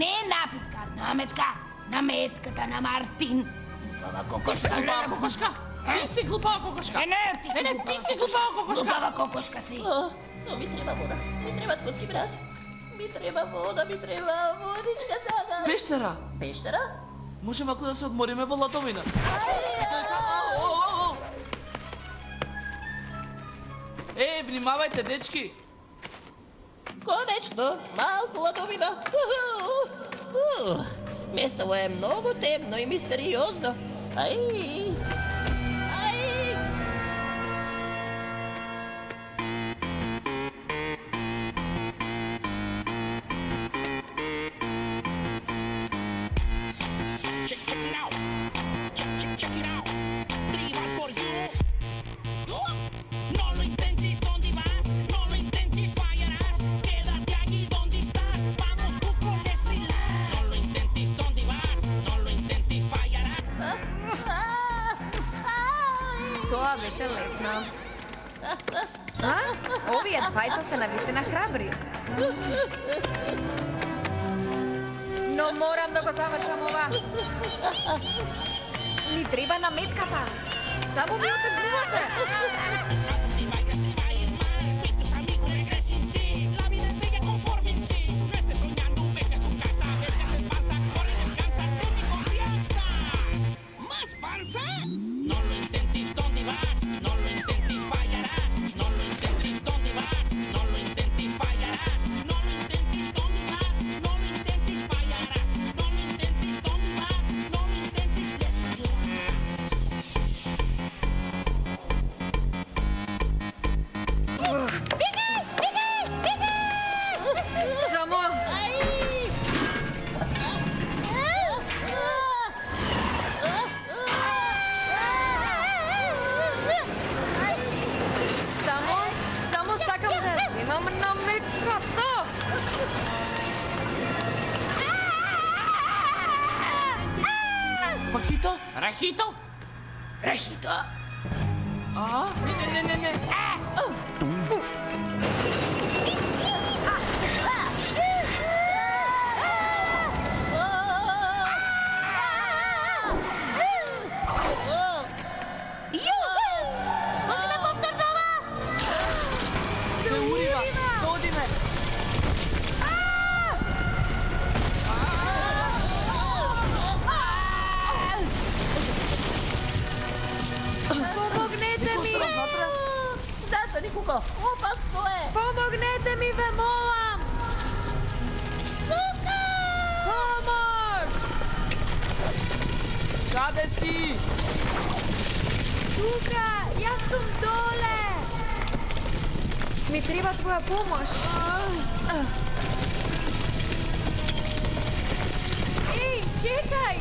Не напивка, наметка. Наметката на Мартин. Глупава кокошка. Глупава кокошка? Ти си глупава кокошка. Ти си глупава кокошка. Глупава кокошка си. Но ми треба вода. Ми требат конски мрази. Ми треба вода, ми треба водичка сага. Пештера? Пештера? Можеме ако да се одмориме во ладовина. Внимавајте, дечки. Конечно, малку ладовина. Место е многу темно и мистериозно. Ај! Тоа беше лесно. Овие двајца се навистина храбри. Но морам да го завршам ова. Ни треба наметката. Само ми отежнувате. Рахито? Рахито? Не. Опасно е! Помогнете ми, ве молам! Тука! Помош! Каде си? Тука, јас сум доле! Ми треба твоја помош! Еј, чекај!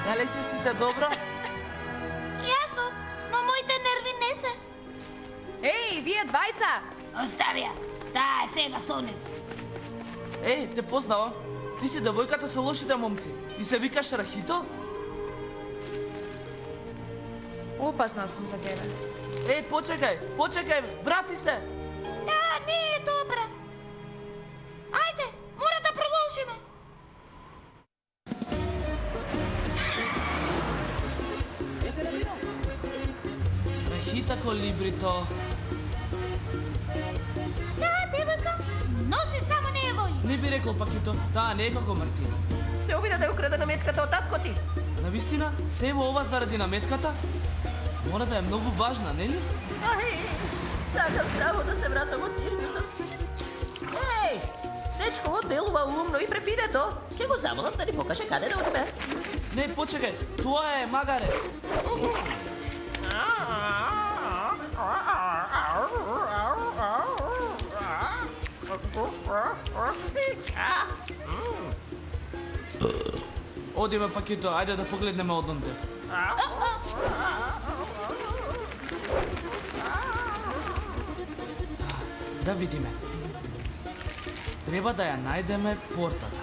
Дали се сите добро? Јас сум, но моите нерви не се. Еј, вие двајца! Остави ја, таа е сега со нив. Еј, те познавам. Ти си девојката со лошите момци. И се викаш Рахито? Опасна сум за тебе. Еј, почекај, врати се! Таа не е добра. Ајде, мора да продолжиме. Рахита колибрито. Таа девојка носи само невој. Не би рекол Пакито, таа не е како Мартина. Се обида да ја украде наметката од татко ти. Навистина, се во ова заради наметката? Мора да е многу важна, нели? Ај, сакам само да се вратам од циркусот. Еј, дечково делува умно и препидето. Ке го замолам да ни покаже каде да одиме. Не, почекај, тоа е магаре. Одиме Пакито, ајде да погледнеме однонде. Да видиме. Треба да ја најдеме портата.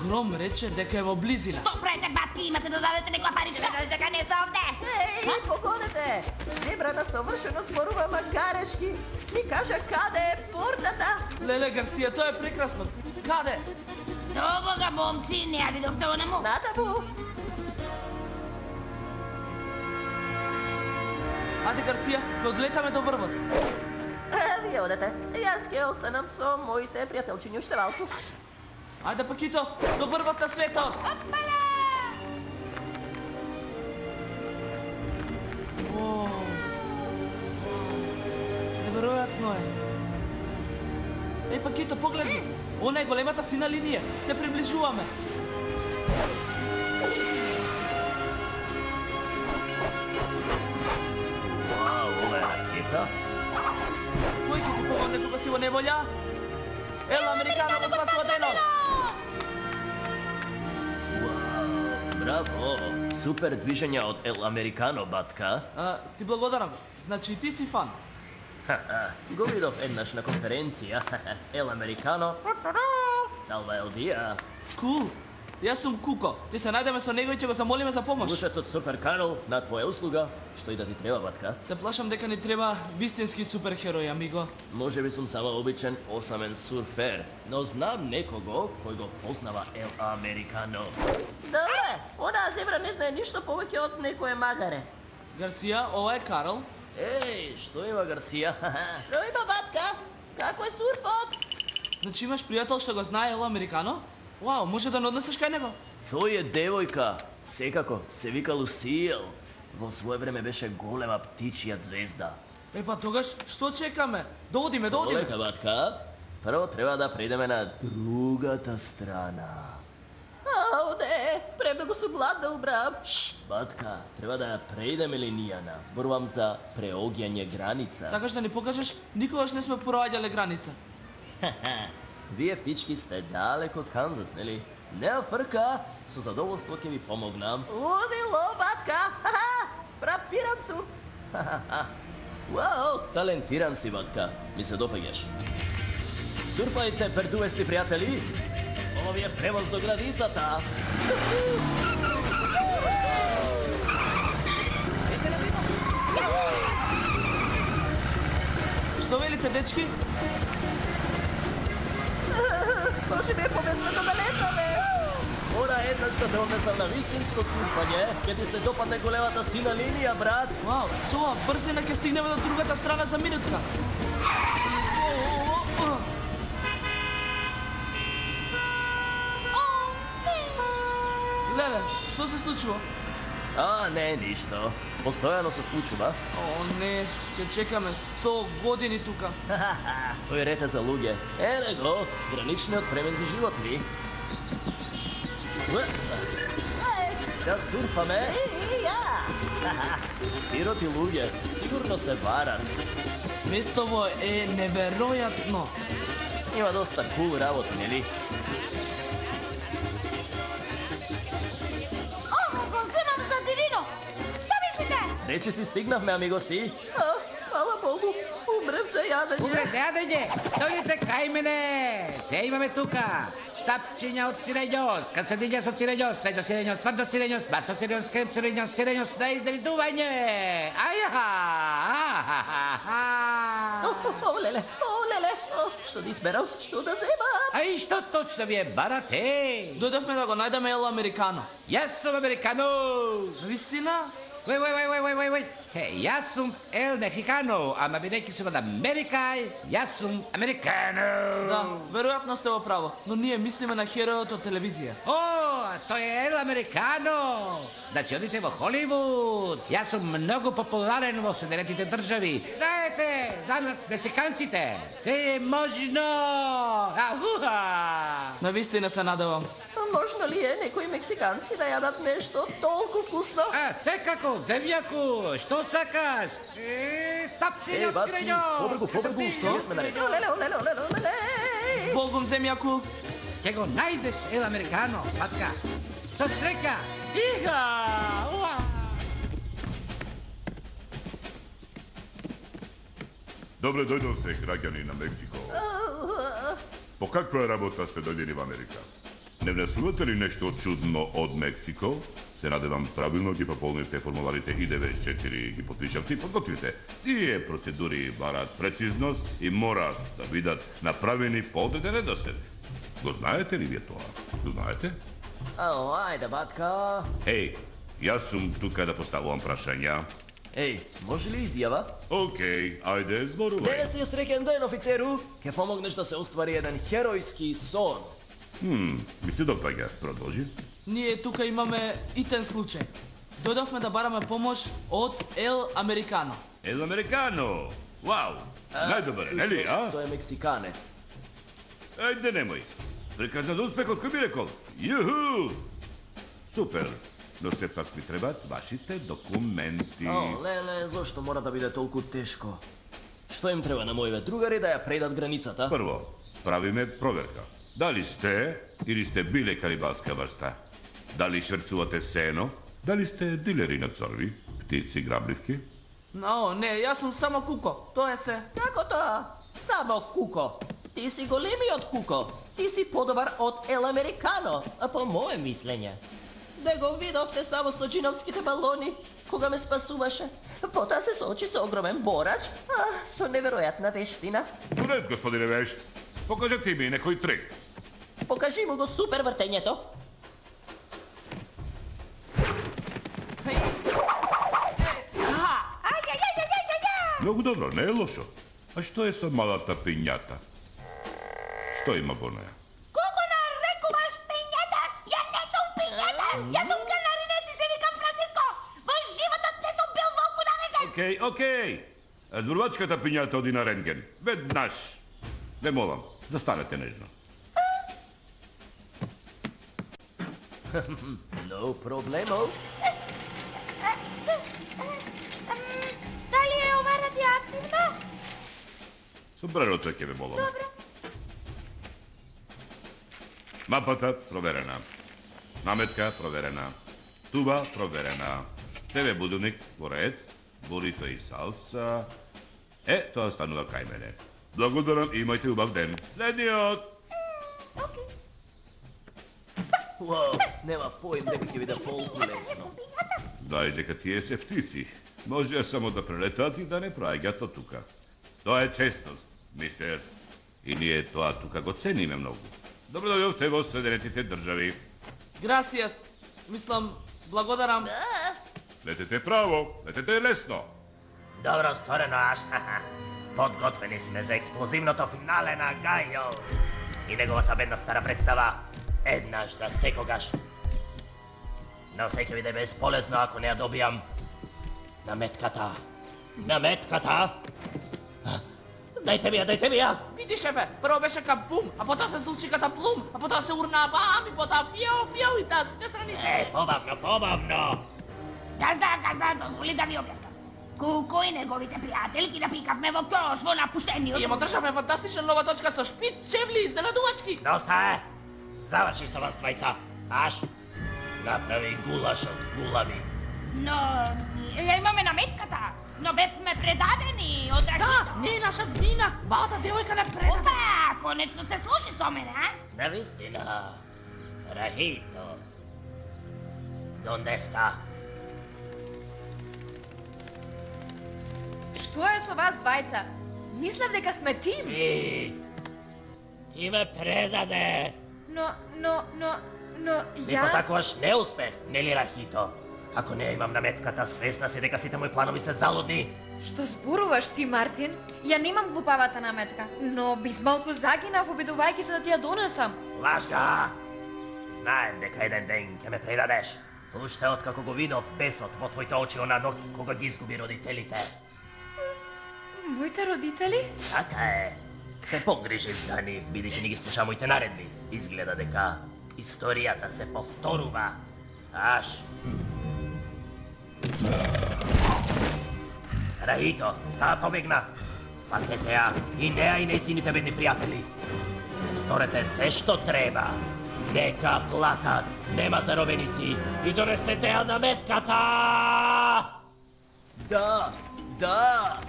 Гром рече дека е во близина. Што правите, батки, имате да дадете некоја паричка? Веднаш дека не се овде. Еј, погодете. Зебрана совршено зборува магарешки. Ми кажа каде е портата. Леле Гарсија, тоа е прекрасно. Каде? До бога, момци, не ја видовте онаму? Натаму. Ајде Гарсија, го одлетаме до врвот. Вие одете. Јас ќе останам со моите пријателчињи уште малку. Ајде Пакито, до врвот на светот. Неверојатно е. Еј Пакито, погледни. Она е големата сина линија. Се приближуваме. Вау, ова е ракета? Кој ќе ти помогне кога си во неволја? Ел Американо го спасува денот! Браво! Супер движења од Ел Американо, батка. Ти благодарам. Значи ти си фан. Го видов еднаш на конференција. Ел Американо. Салва Ел Диа. Кул. Јас сум Куко. Ти се најдеме со него и ќе го замолиме за помош. Лушецот Сурфер Карл, на твоја услуга. Што и да ти треба, батка? Се плашам дека ни треба вистински суперхерој, амиго. Може би сум само обичен осамен сурфер, но знам некого кој го познава Ел Американо. Добре, онаа зебра не знае ништо повеќе од некое магаре. Гарсија, ова е Карл. Еј, што има Гарсија? Што има, батка? Како е сурфот? Значи имаш пријател што го знае Ел Американо? Вау, може да не однесеш кај него? Тој е девојка. Секако, се вика Лусиел. Во свое време беше голема птичја звезда. Па тогаш, што чекаме? Доодиме. Полека, батка. Прво треба да преидеме на другата страна. Ауде, премногу сум гладна, убрав. Батка, треба да ја преидеме линијана. Зборувам за преоѓање граница. Сакаш да ни покажеш? Никогаш не сме проаѓале граница. Вие птички сте далеко од Канзас, нели? Неа фрка, со задоволство ќе ви помогнам. Лудило, батка! Фрапиран сум! Уау! Талентиран си, батка. Ми се допаѓаш. Сурфајте, пердувести пријатели! Ово ви е превоз до границата! Што велите, дечки? Може би е побезбедно да летаме! Ора еднаш да те однесам на вистинско сурфање, ќе ти се допадне големата сина линија, брат. Вау, со ова брзина ќе стигнеме до другата страна за минутка. Леле, што се случува? Не, ништо. Постојано се случува. О, не, ќе чекаме 100 години тука. Тој ред е за луѓе. Ене го, граничниот премен за животни. Сега сурфаме. Сироти луѓе, сигурно се варат. Местово е неверојатно. Има доста кул работи, нели? Ово го Sreći si stignahme, amigo si. Hvala Bogu, umrem za jadanje. Umre za jadanje? Dođite kaj mene, sve imame tuka. Stapčinja od sirenjos, kad se dinja su sirenjos, sveđo sirenjos, tvrdo sirenjos, masto sirenjos, krem sirenjos, da izdeli duvanje. Lele, što ti smerao, što da zemam? A i što točno mi je, barate? Дојдовме да го најдеме ел американо. Јас сум американо. Вистина? Wait. Јас сум ел мексикано, ама бидејќи сум од Америка, јас сум американо. Да, веројатно сте во право, но ние мислиме на херојот од телевизија. О, тој е ел американо. Значи, одите во Холивуд. Јас сум многу популарен во Соединетите држави. Знаете, за нас мексиканците, се е можно. На вистина се надевам. Можно ли е некои мексиканци да јадат нешто толку вкусно? Секако, земјаку, што сакаш? Стапчиња од сирењо. Побргу, што? Леле. Богом, земјаку. Ќе го најдеш ел американо, патка. Со среќа. Иха! Добре дојдовте, граѓани на Мексико. По каква работа сте дојдени во Америка? Не внесувате ли нешто чудно од Мексико? Се надевам правилно ги пополните формуларите I-94, ги подпишавте и подготвите. Тие процедури барат прецизност и морат да бидат направени по одреден редослед. Го знаете ли вие тоа? Го знаете? Ајде, батка. Еј, јас сум тука да поставувам прашања. Може ли изјава? Океј, ајде, зборувај. Денес ти е среќен ден, офицеру. Ке помогнеш да се оствари еден херојски сон. Ми се допаѓа, продолжи. Ние тука имаме итен случај. Дојдовме да бараме помош од ел американо. Ел американо! Вау! Најдобар, нели, а? Тој е мексиканец. Ајде, немој. Приказна за успехот, кој би рекол? Јуху! Супер! Но сепак ми требаат вашите документи. Леле, зошто мора да биде толку тешко? Што им треба на моиве другари да ја предат границата? Прво, правиме проверка. Дали сте или сте биле канибалска врста? Дали шверцувате сено? Дали сте дилери на црви, птици, грабливки? Не, јас сум само куко. Тоа е се. Како тоа? Само куко. Ти си големиот куко. Ти си подобар од ел американо, по мое мислење. Да го видовте само со джиновските балони, кога ме спасуваше. Потоа се соочи со огромен борач, со неверојатна вештина. Уред, господине вешт. Покажете ми некој трик. Покажи му го супер вртењето. Многу добро, не е лошо. А што е со малата пињата? Што има во неја? Колко нарекуваш пињата? Ја не сум пињата! Ја сум канаринец и се викам Франциско! Во животот не сум бил волку на рентген! Океј. Зборувачката пињата оди на рентген. Веднаш. Не молам, застанете нежно. No problemo. Дали е ова радиоактивно? Собрерото ќе ве молам. Добро. Мапата проверена. Наметка проверена. Туба проверена. ТВ будилник во ред. Бурито и салса. Тоа станува кај мене. Благодарам и имајте убав ден. Следниот! Вау, нема поим дека ќе биде толку лесно. Знаеш дека тие се птици. Може само да прелетат и да не праѓат од тука. Тоа е честност, мистер. И ние тоа тука го цениме многу. Добро дојдовте во Соединетите држави. Грасијас. Мислам, благодарам. Летете право, летете лесно. Добро сторено, аш. Подготвени сме за експлозивното финале на Гајо. И неговата бедна стара представа. Еднаш за секогаш. Но се ќе биде безполезно ако не ја добијам. Наметката. Дајте ми ја. Види, шефе, прво беше капум, а потоа се случи катаплум, а потоа се урна бам, и потоа фио и таа сите страни. Побавно. Газда, дозволи да ви објаснам. Куко и неговите пријателки напикавме во кош во напуштениот. И ја државме фантастична нова точка со шпиц, чевли, изненадувачки. Доста е. Заврши со вас двајца. Аш, направи гулаш од гулави. Но, ја имаме наметката, но бевме предадени од Рахито. Да, не е наша вина. Малата девојка не предаде. Опа, конечно се слуши со мене, а? Навистина, Rahito. Donde está? Што е со вас двајца? Мислев дека сме тим. Ти ме предаде. Но Ти јас... посакуваш неуспех, нели Rahito? Ако не имам наметката, свесна си дека сите мои планови се залудни. Што зборуваш ти, Мартин? Ја немам глупавата наметка, но безмалку загинав обидувајќи се да ти ја донесам. Лажга! Знаем дека еден ден ќе ме предадеш. Уште откако го видов бесот во твоите очи она ноќ кога ги изгуби родителите. Моите родители? Така е. Се погрижив за нив, бидејќи не ги слуша моите наредби. Изгледа дека историјата се повторува. Аш. Rahito, таа побегна. Патете ја и неа и нејзините бедни пријатели. Сторете се што треба. Нека платат, нема заробеници и донесете ја наметката! Да, да.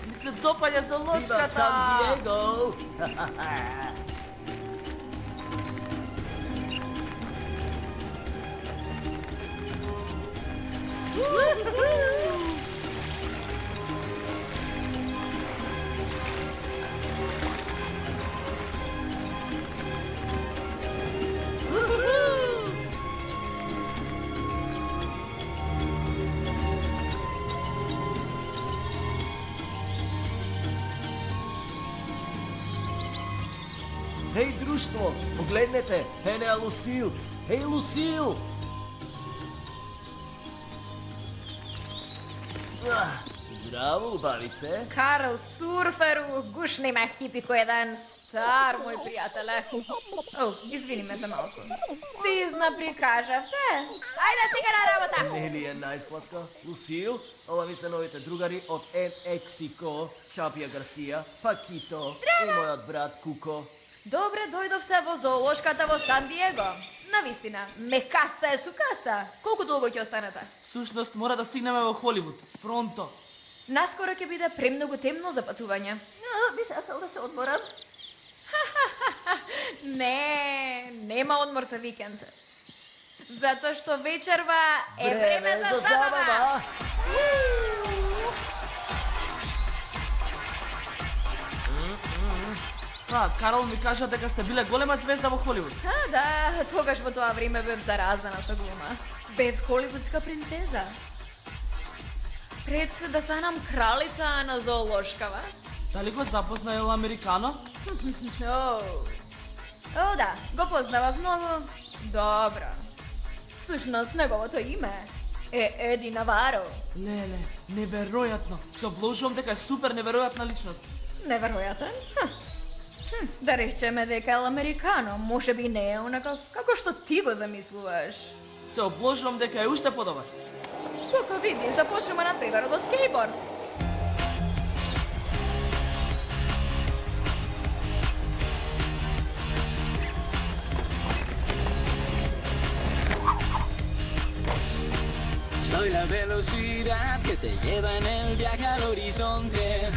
Ми се допаѓа заложката. Вива Сан Диего! Хеј, друштво, погледнете, ене е Лусил. Хеј, Лусил! Здраво, убавице. Карл Сурферу, гушни ме хипико еден стар мој пријателе. О, извини ме за малку. Сизна прикажавте? Ајде сега на работа! Не ли е најсладка? Лусил, ова ми се новите другари од Ексико, Чапија Гарсија, Пакито и мојот брат Куко. Добре дојдовте во зоолошката во Сан Диего. Навистина, ме каса е сукаса. Колку долго ќе останете? Всушност мора да стигнеме во Холивуд. Пронто. Наскоро ќе биде премногу темно за патување. Би сакал да се одморам. Не, нема одмор за викенд. Затоа што вечерва е време за забава. Карл ми кажа дека сте биле голема звезда во Холивуд. Да, тогаш во тоа време бев заразена со глума. Бев холивудска принцеза. Пред да станам кралица на зоолошкава. Дали го запозна Ел Американо? О, да, го познавав многу добро. Всушност, неговото име е Еди Наваро. Леле, неверојатно. Се обложувам дека е супер неверојатна личност. Неверојатен? Да речеме дека Ел Американо може би не е онаков како што ти го замислуваш. Се обложувам дека е уште подобар. Како види, започнеме на пример од скејборд. Soy la velocidad que te lleva en el viaje al horizonte.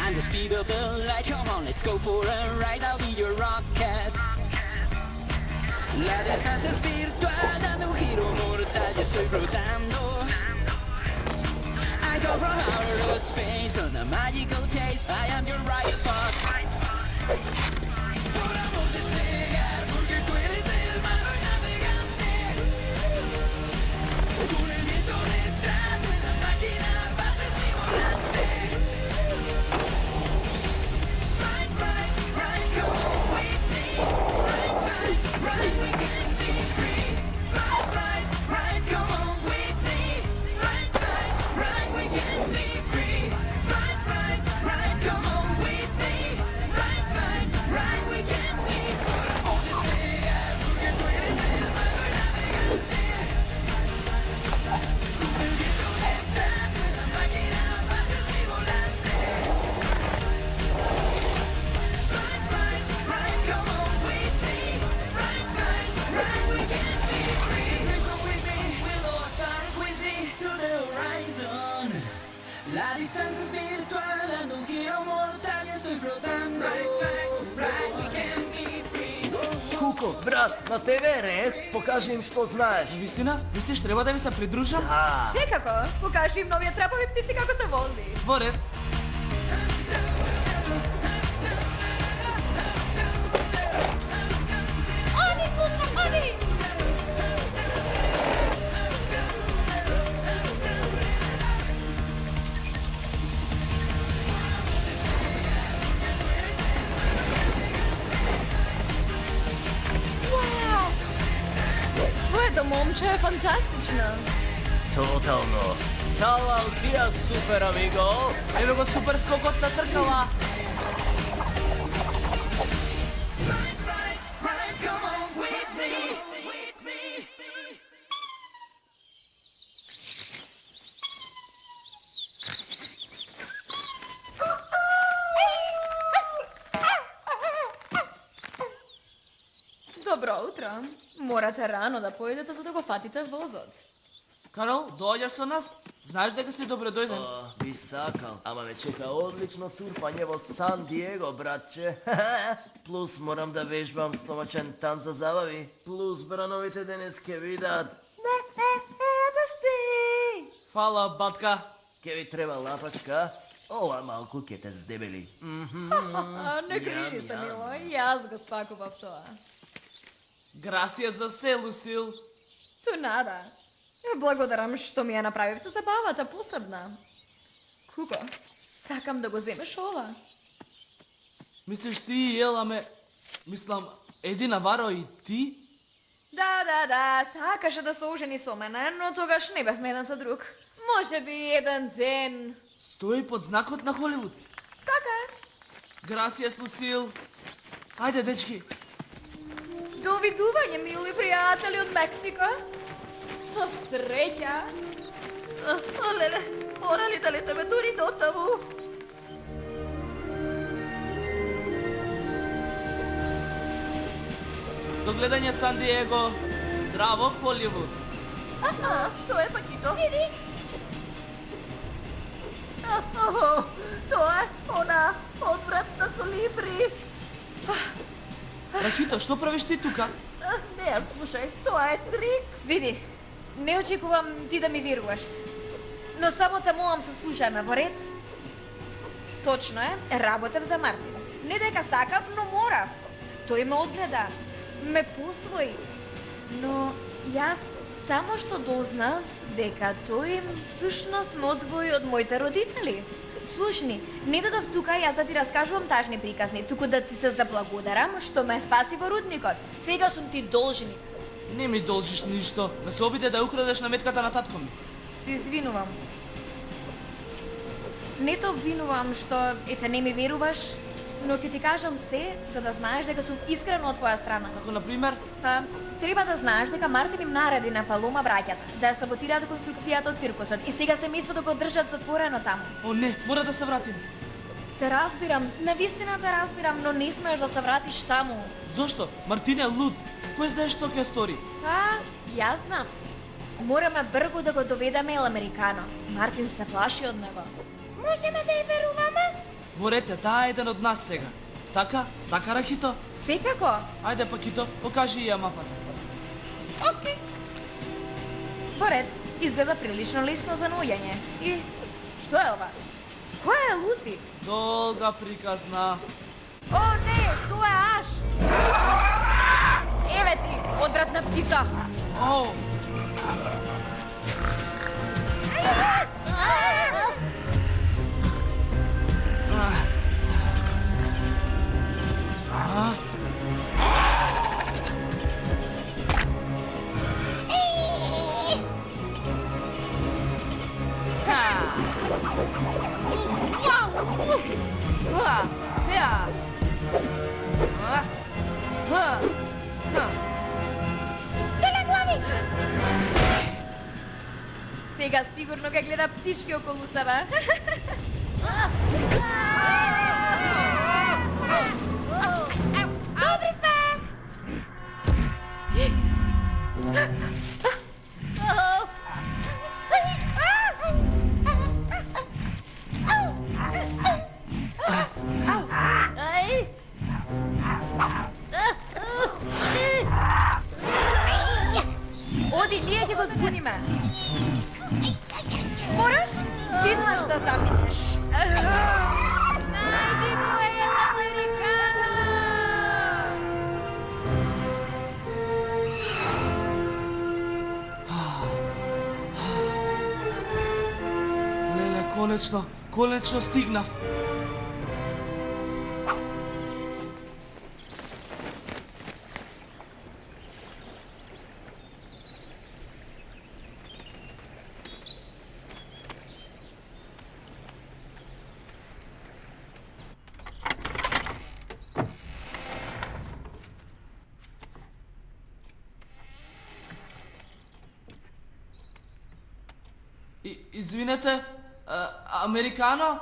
I'm the speed of the light. Come on, let's go for a ride. I'll be your rocket. La distancia es virtual, dame un giro mortal. Ya estoy flotando. I go from outer space on a magical chase. I am your right spot. Podamos despegar porque tú eres el mar. Soy navegante. Con el viento detrás, en la máquina vas es mi volante. Right, right, right, come on with me. Right, right, right, we can be free. Right, right, right, come on with me. Right, right, right, we can be free. Right, right, right, come on with me. Right, right, right. Куко? Брат, на тебе е ред, покажи им што знаеш. Вистина? Мислиш треба да ви се придружам? Да. Секако, покажи им новиот трапови птици како се вози. Во ред. Оди, слушам, оди! Вау! Твоето момче е фантастично. Тотално. Сала Алфија супер, амиго. Еве го супер скокот на тркала. Come on with me. Добро утро. Морате рано да поидете за да го фатите возот. Карол, доаѓаш со нас? Знаеш дека си добре дојден. Би сакал, ама ме чека одлично сурфање во Сан Диего, братче. Плюс морам да вежбам стомачен танц за забави. Плюс брановите денес ке видат. Фала, батка. Ке ви треба лапачка. Ова малку ке те здебели. Не грижи се, мило, и јас го спакував тоа. Грасија за се, Лусил. Ту нада. Благодарам што ми ја направивте забавата посебна. Куко, сакам да го земеш ова. Мислиш ти и Ела ме... Мислам, Еди Наваро и ти? Да, сакаше да се ожени со мене, но тогаш не бевме еден за друг. Може би еден ден. Стои под знакот на Холивуд. Така е. Грасијас, Лусил. Ајде, дечки. Довидување, мили пријатели од Мексико. Со среќа. Олеле, мора ли да летаме дури до таму? До гледање, Сан Диего. Здраво, Холивуд. Што е, Пакито? Види, Тоа е она одвратна колибри. Рахито, што правиш ти тука? Не ја слушај, тоа е трик. Види, не очекувам ти да ми веруваш. Но само те молам се слушајме во ред. Точно е, работев за Мартин. Не дека сакав, но морав. Тој ме одгледа, ме посвои. Но јас само што дознав дека тој всушност ме одвои од моите родители. Слушни, не додов тука јас да ти раскажувам тажни приказни, туку да ти се заблагодарам што ме спаси во рудникот. Сега сум ти должник. Не ми должиш ништо. Ме се обиде да украдеш наметката на татко ми. Се извинувам. Не те обвинувам што ете не ми веруваш, но ќе ти кажам се за да знаеш дека сум искрено од твоја страна. Како например? Па, треба да знаеш дека Мартин им нареди на Палома браќата да ја саботираат конструкцијата од циркусот и сега семејството го држат затворено таму. О не, мора да се вратим. Те разбирам, навистина те разбирам, но не смееш да се вратиш таму. Зошто? Мартин е луд. Кој знае што ќе стори? Па, јас знам. Мораме бргу да го доведеме Ел Американо. Мартин се плаши од него. можеме да ја веруваме? Во ред е, таа е еден од нас сега. Така? Така, Рахито? Секако. Ајде, Пакито, покажи ја мапата. Окей. Во ред, изгледа прилично лесно за наоѓање. И што е ова? Која е Луси? Долга приказна. О, не, тоа е Аш. Еве ти, одвратна птица. О! Сега сигурно ке гледа птишки околу себе. Добри сме! Ај! го збуниме. Мораш веднаш да заминеш. Најди го ел американо! Леле, конечно стигнав. Извинете, американо?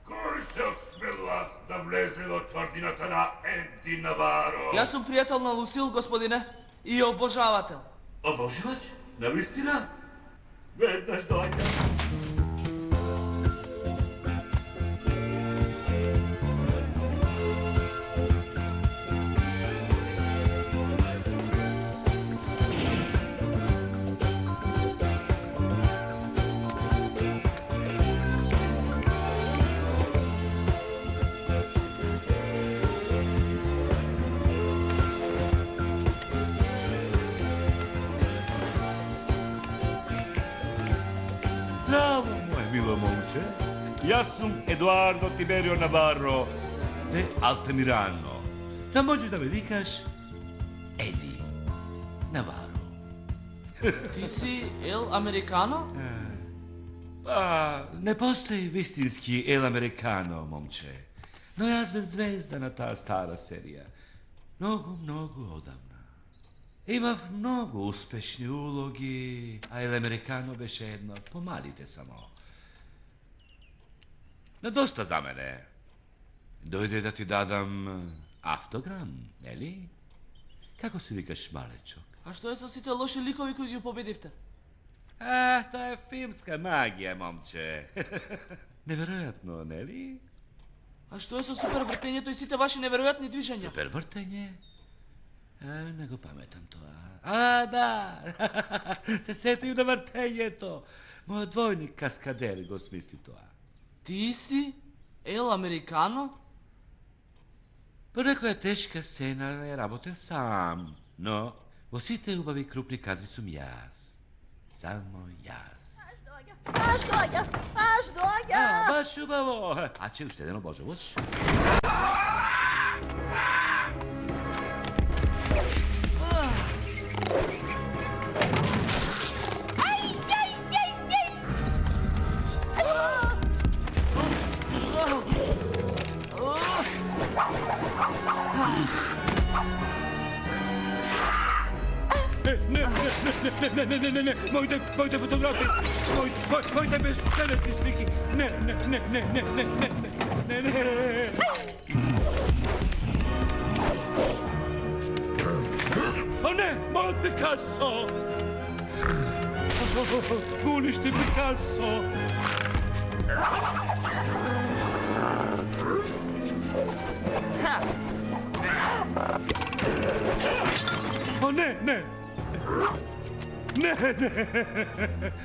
Кој се осмела да влезе во тврдината на Еди Наваро? Јас сум пријател на Лусил, господине, и обожавател. Обожувач? Навистина? Веднаш дојде. Здраво, моје мило момче. Јас сум Едуардо Тиберио Наваро де Алтамирано. Да можеш да ме викаш Еди Наваро. Ти си ел американо? Па, не постои вистински ел американо, момче. Но јас бев звезда на таа стара серија. Многу одамна. Имав многу успешни улоги, а ел американо беше едно од помалите само. Но доста за мене. Дојде да ти дадам автограм, нели? Како се викаш, малечок? А што е со сите лоши ликови кои ги победивте? Тоа е филмска магија, момче. Неверојатно, нели? А што е со супервртењето и сите ваши неверојатни движења? Супервртење? Не го паметам тоа. Да! Се сетив на вртењето. Мојот двојник Каскадер го смисли тоа. Ти си ел американо? По некоја тешка сцена ја работев сам, но во сите убави крупни кадри сум јас. Само јас. Аж доаѓа! Баш убаво! А че уште еден обожуваш? Не, моите фотографии, моите безценни слики. Не. О, не, мојот Пикасо! Гулишти Пикасо! О, не!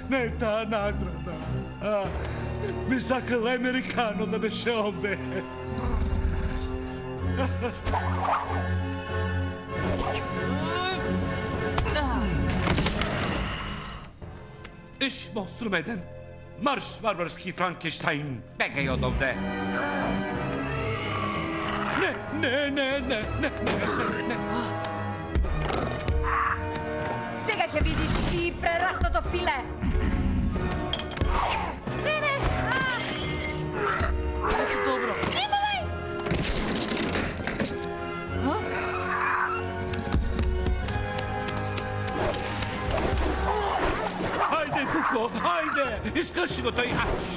Не таа награда. Би сакал американо да беше овде. Иш, монструм еден. Марш, варварски Франкенштајн. Бегај од овде. Не. Сега ќе видиш ти прерастото пиле. Не. Не си добро. Имаме! Ајде, Куко, ајде! Искрши го тој аш!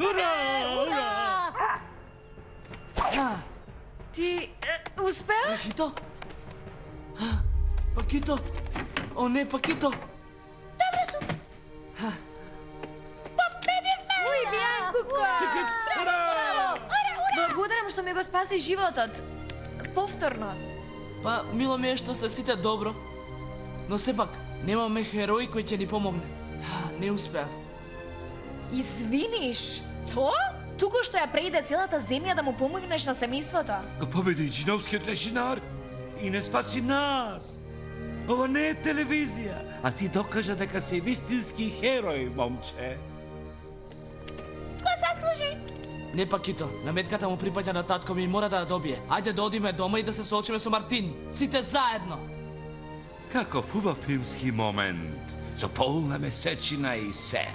Ура! Ти успеа? Пакито? Пакито? О, не, Пакито! Победивме! Уј, Бијан Куко! Браво! ми го спаси животот. Повторно. Па, мило ми е што сте сите добро. Но сепак, немаме херој кој ќе ни помогне. Не успеав. Извини, што? Туку што ја преиде целата земја да му помогнеш на семејството? Го победи джиновскиот лешинар и не спаси нас. Ова не е телевизија, а ти докажа дека си вистински херој, момче. Ко заслужи? Не Пакито, наметката му припаѓа на татко ми и мора да ја добие. Ајде да одиме дома и да се соочиме со Мартин. Сите заедно. Каков убав филмски момент, со полна месечина и се.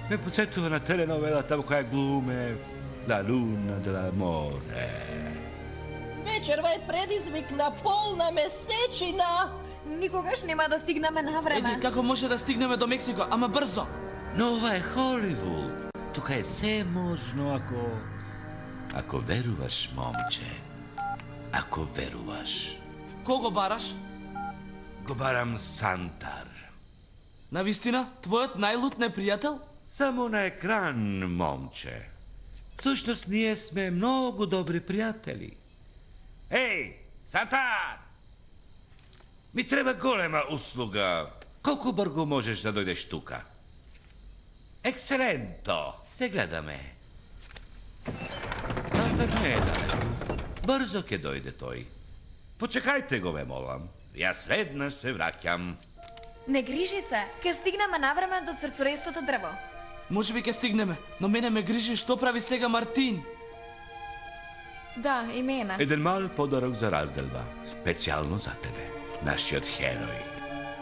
Ме подсетува на теленовелата во која глуме La Luna dell'Amore. Вечерва е предизвик на полна месечина. Никогаш нема да стигнеме на време. Еди, како може да стигнеме до Мексико, ама брзо. Но ова е Холивуд. Тука е се можно ако веруваш, момче. Ако веруваш. Кого бараш? Го барам Сантар. Навистина, твојот најлут непријател? Само на екран, момче. Всушност ние сме многу добри пријатели. Еј, Сантар! Ми треба голема услуга. Колку брго можеш да дојдеш тука? Екселенто! Се гледаме. Сантар не е далеко. Брзо ќе дојде тој. Почекајте го, ме молам. Јас веднаш се враќам. Не грижи се, ќе стигнеме на време до црцорестото дрво. Може би ќе стигнеме, но мене ме грижи што прави сега Мартин. Да, и мене. Еден мал подарок за разделба. Специјално за тебе. Нашиот херој.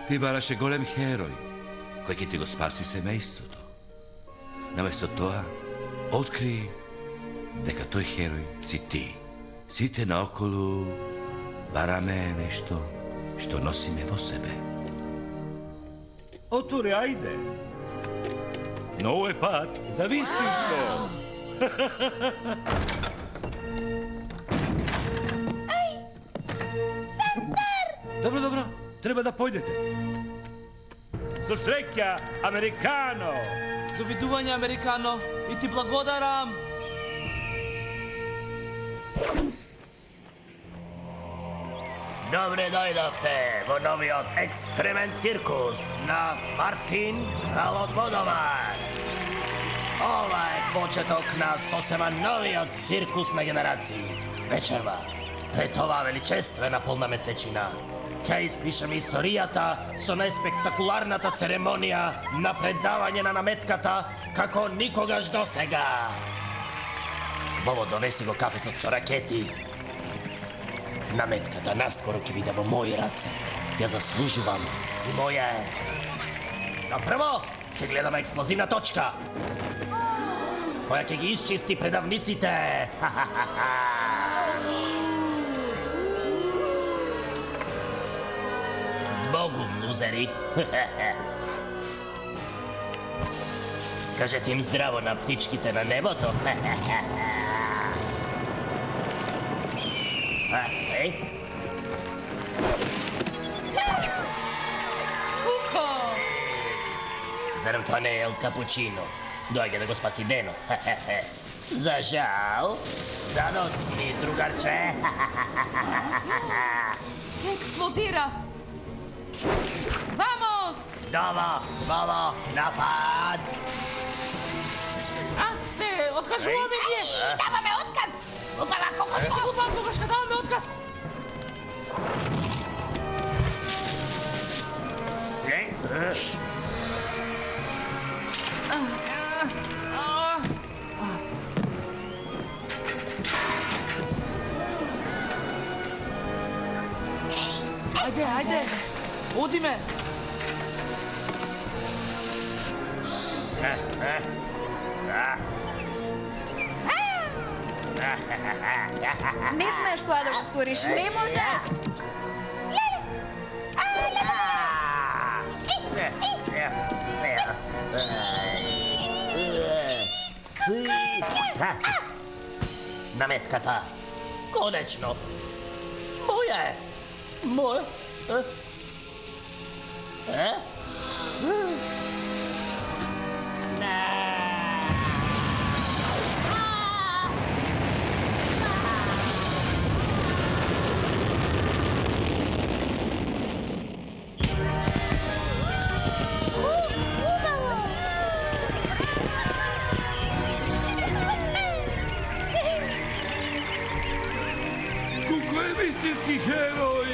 Ти бараше голем херој, кој ќе ти го спаси семејството. Наместо тоа, откри дека тој херој си ти. Сите наоколу бараме нешто што носиме во себе. Отвори, ајде. Но овој пат за вистинско. Добро, добро, треба да појдете. Со среќа, Американо! Довидување, Американо, и ти благодарам. Добре дојдовте во новиот експеримент циркус на Мартин Кралот Водомар. Ова е почеток на сосема новиот циркус на генерации. Вечерва, пред оваа величествена полна месечина, ќе испишеме историјата со најспектакуларната церемонија на предавање на наметката како никогаш досега. Бово, донеси го кафецот со ракети. Наметката наскоро ќе биде во мои раце. Ја заслужувам и моја е. Но прво ќе гледаме експлозивна точка, која ќе ги исчисти предавниците. Збогум, лузери. Кажете им здраво на птичките на небото. Еј? Куко! Зарем тоа не е Ел Капучино? Дојде да го спаси Дено. За жал, за ноцни, другарче. Експлодира! Vamos! Дово, напад! Те, откажуваме ние. Даваме отказ! Тогава кокошко! Глупав, кокошка, даваме отказ. Ајде, ајде, одиме. Не смееш тоа да го сториш, не можеш! Наметката. Конечно. Моја е. Моја? Istinski heroj!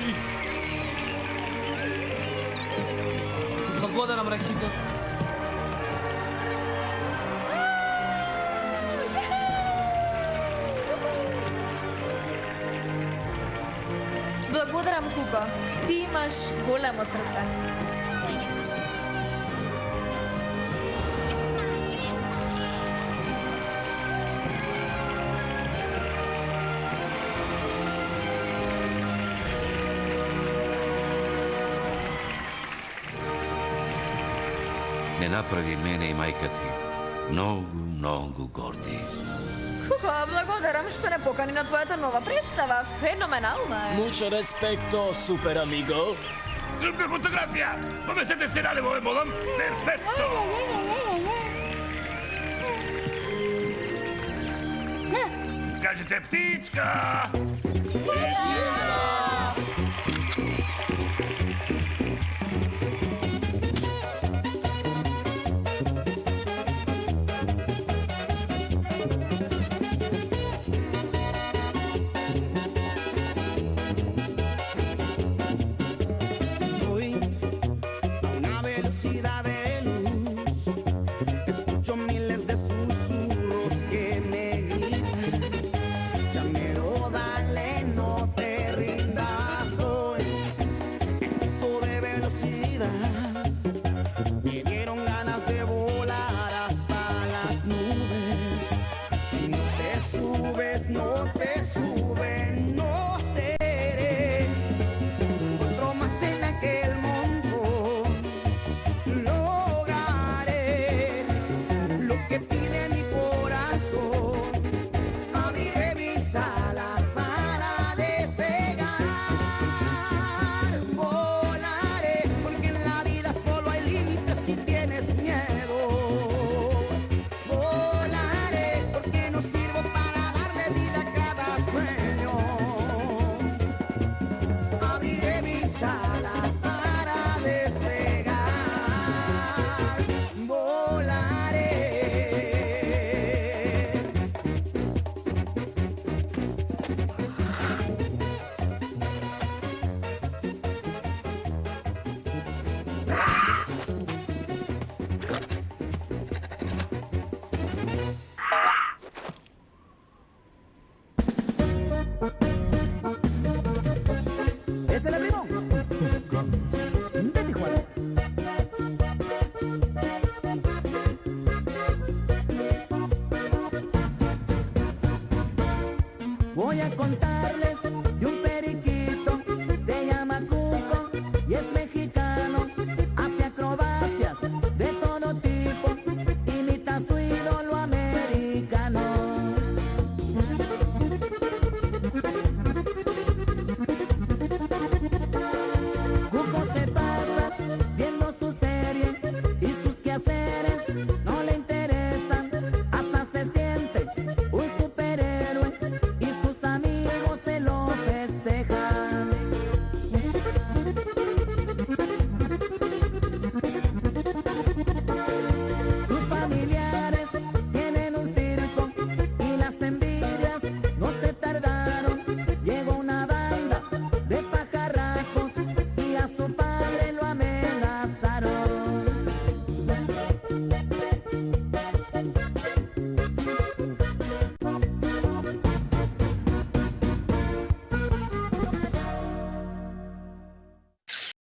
Благодарам, Рахито. Благодарам, Куко. Ти имаш големо срце. Не направи мене и мајка ти многу горди. Куко, благодарам што не покани на твојата нова представа. Феноменална е. Mucho respecto, super amigo. Ljubka fotografija! Pomestite se nalevo, molim. Perfetto! Kažete ptička! Voy a una velocidad de luz, escucho miles de susurros que me gritan, ya mero dale, no te rindas hoy, exceso de velocidad, me dieron ganas de volar hasta las nubes, si no te subes, no te suben, no seré otro más en aquel mundo, lograré lo que pide mi corazón, abriré mis alas para despegar, volaré, porque en la vida solo hay límites si tienes miedo, volaré, porque no sirvo para darle vida a cada sueño. Abriré mis alas para despegar, volaré. ¿Es el primo? De Tijuana. Voy a contarles de un periquito, se llama Cuco y es mexicano, hace acrobacias de todo tipo, imita a su ídolo americano. Cuco se pasa viendo su serie y sus quehaceres no le interesan, hasta se siente un superhéroe y sus amigos se lo festejan. Sus familiares tienen un circo y las envidias no se tardan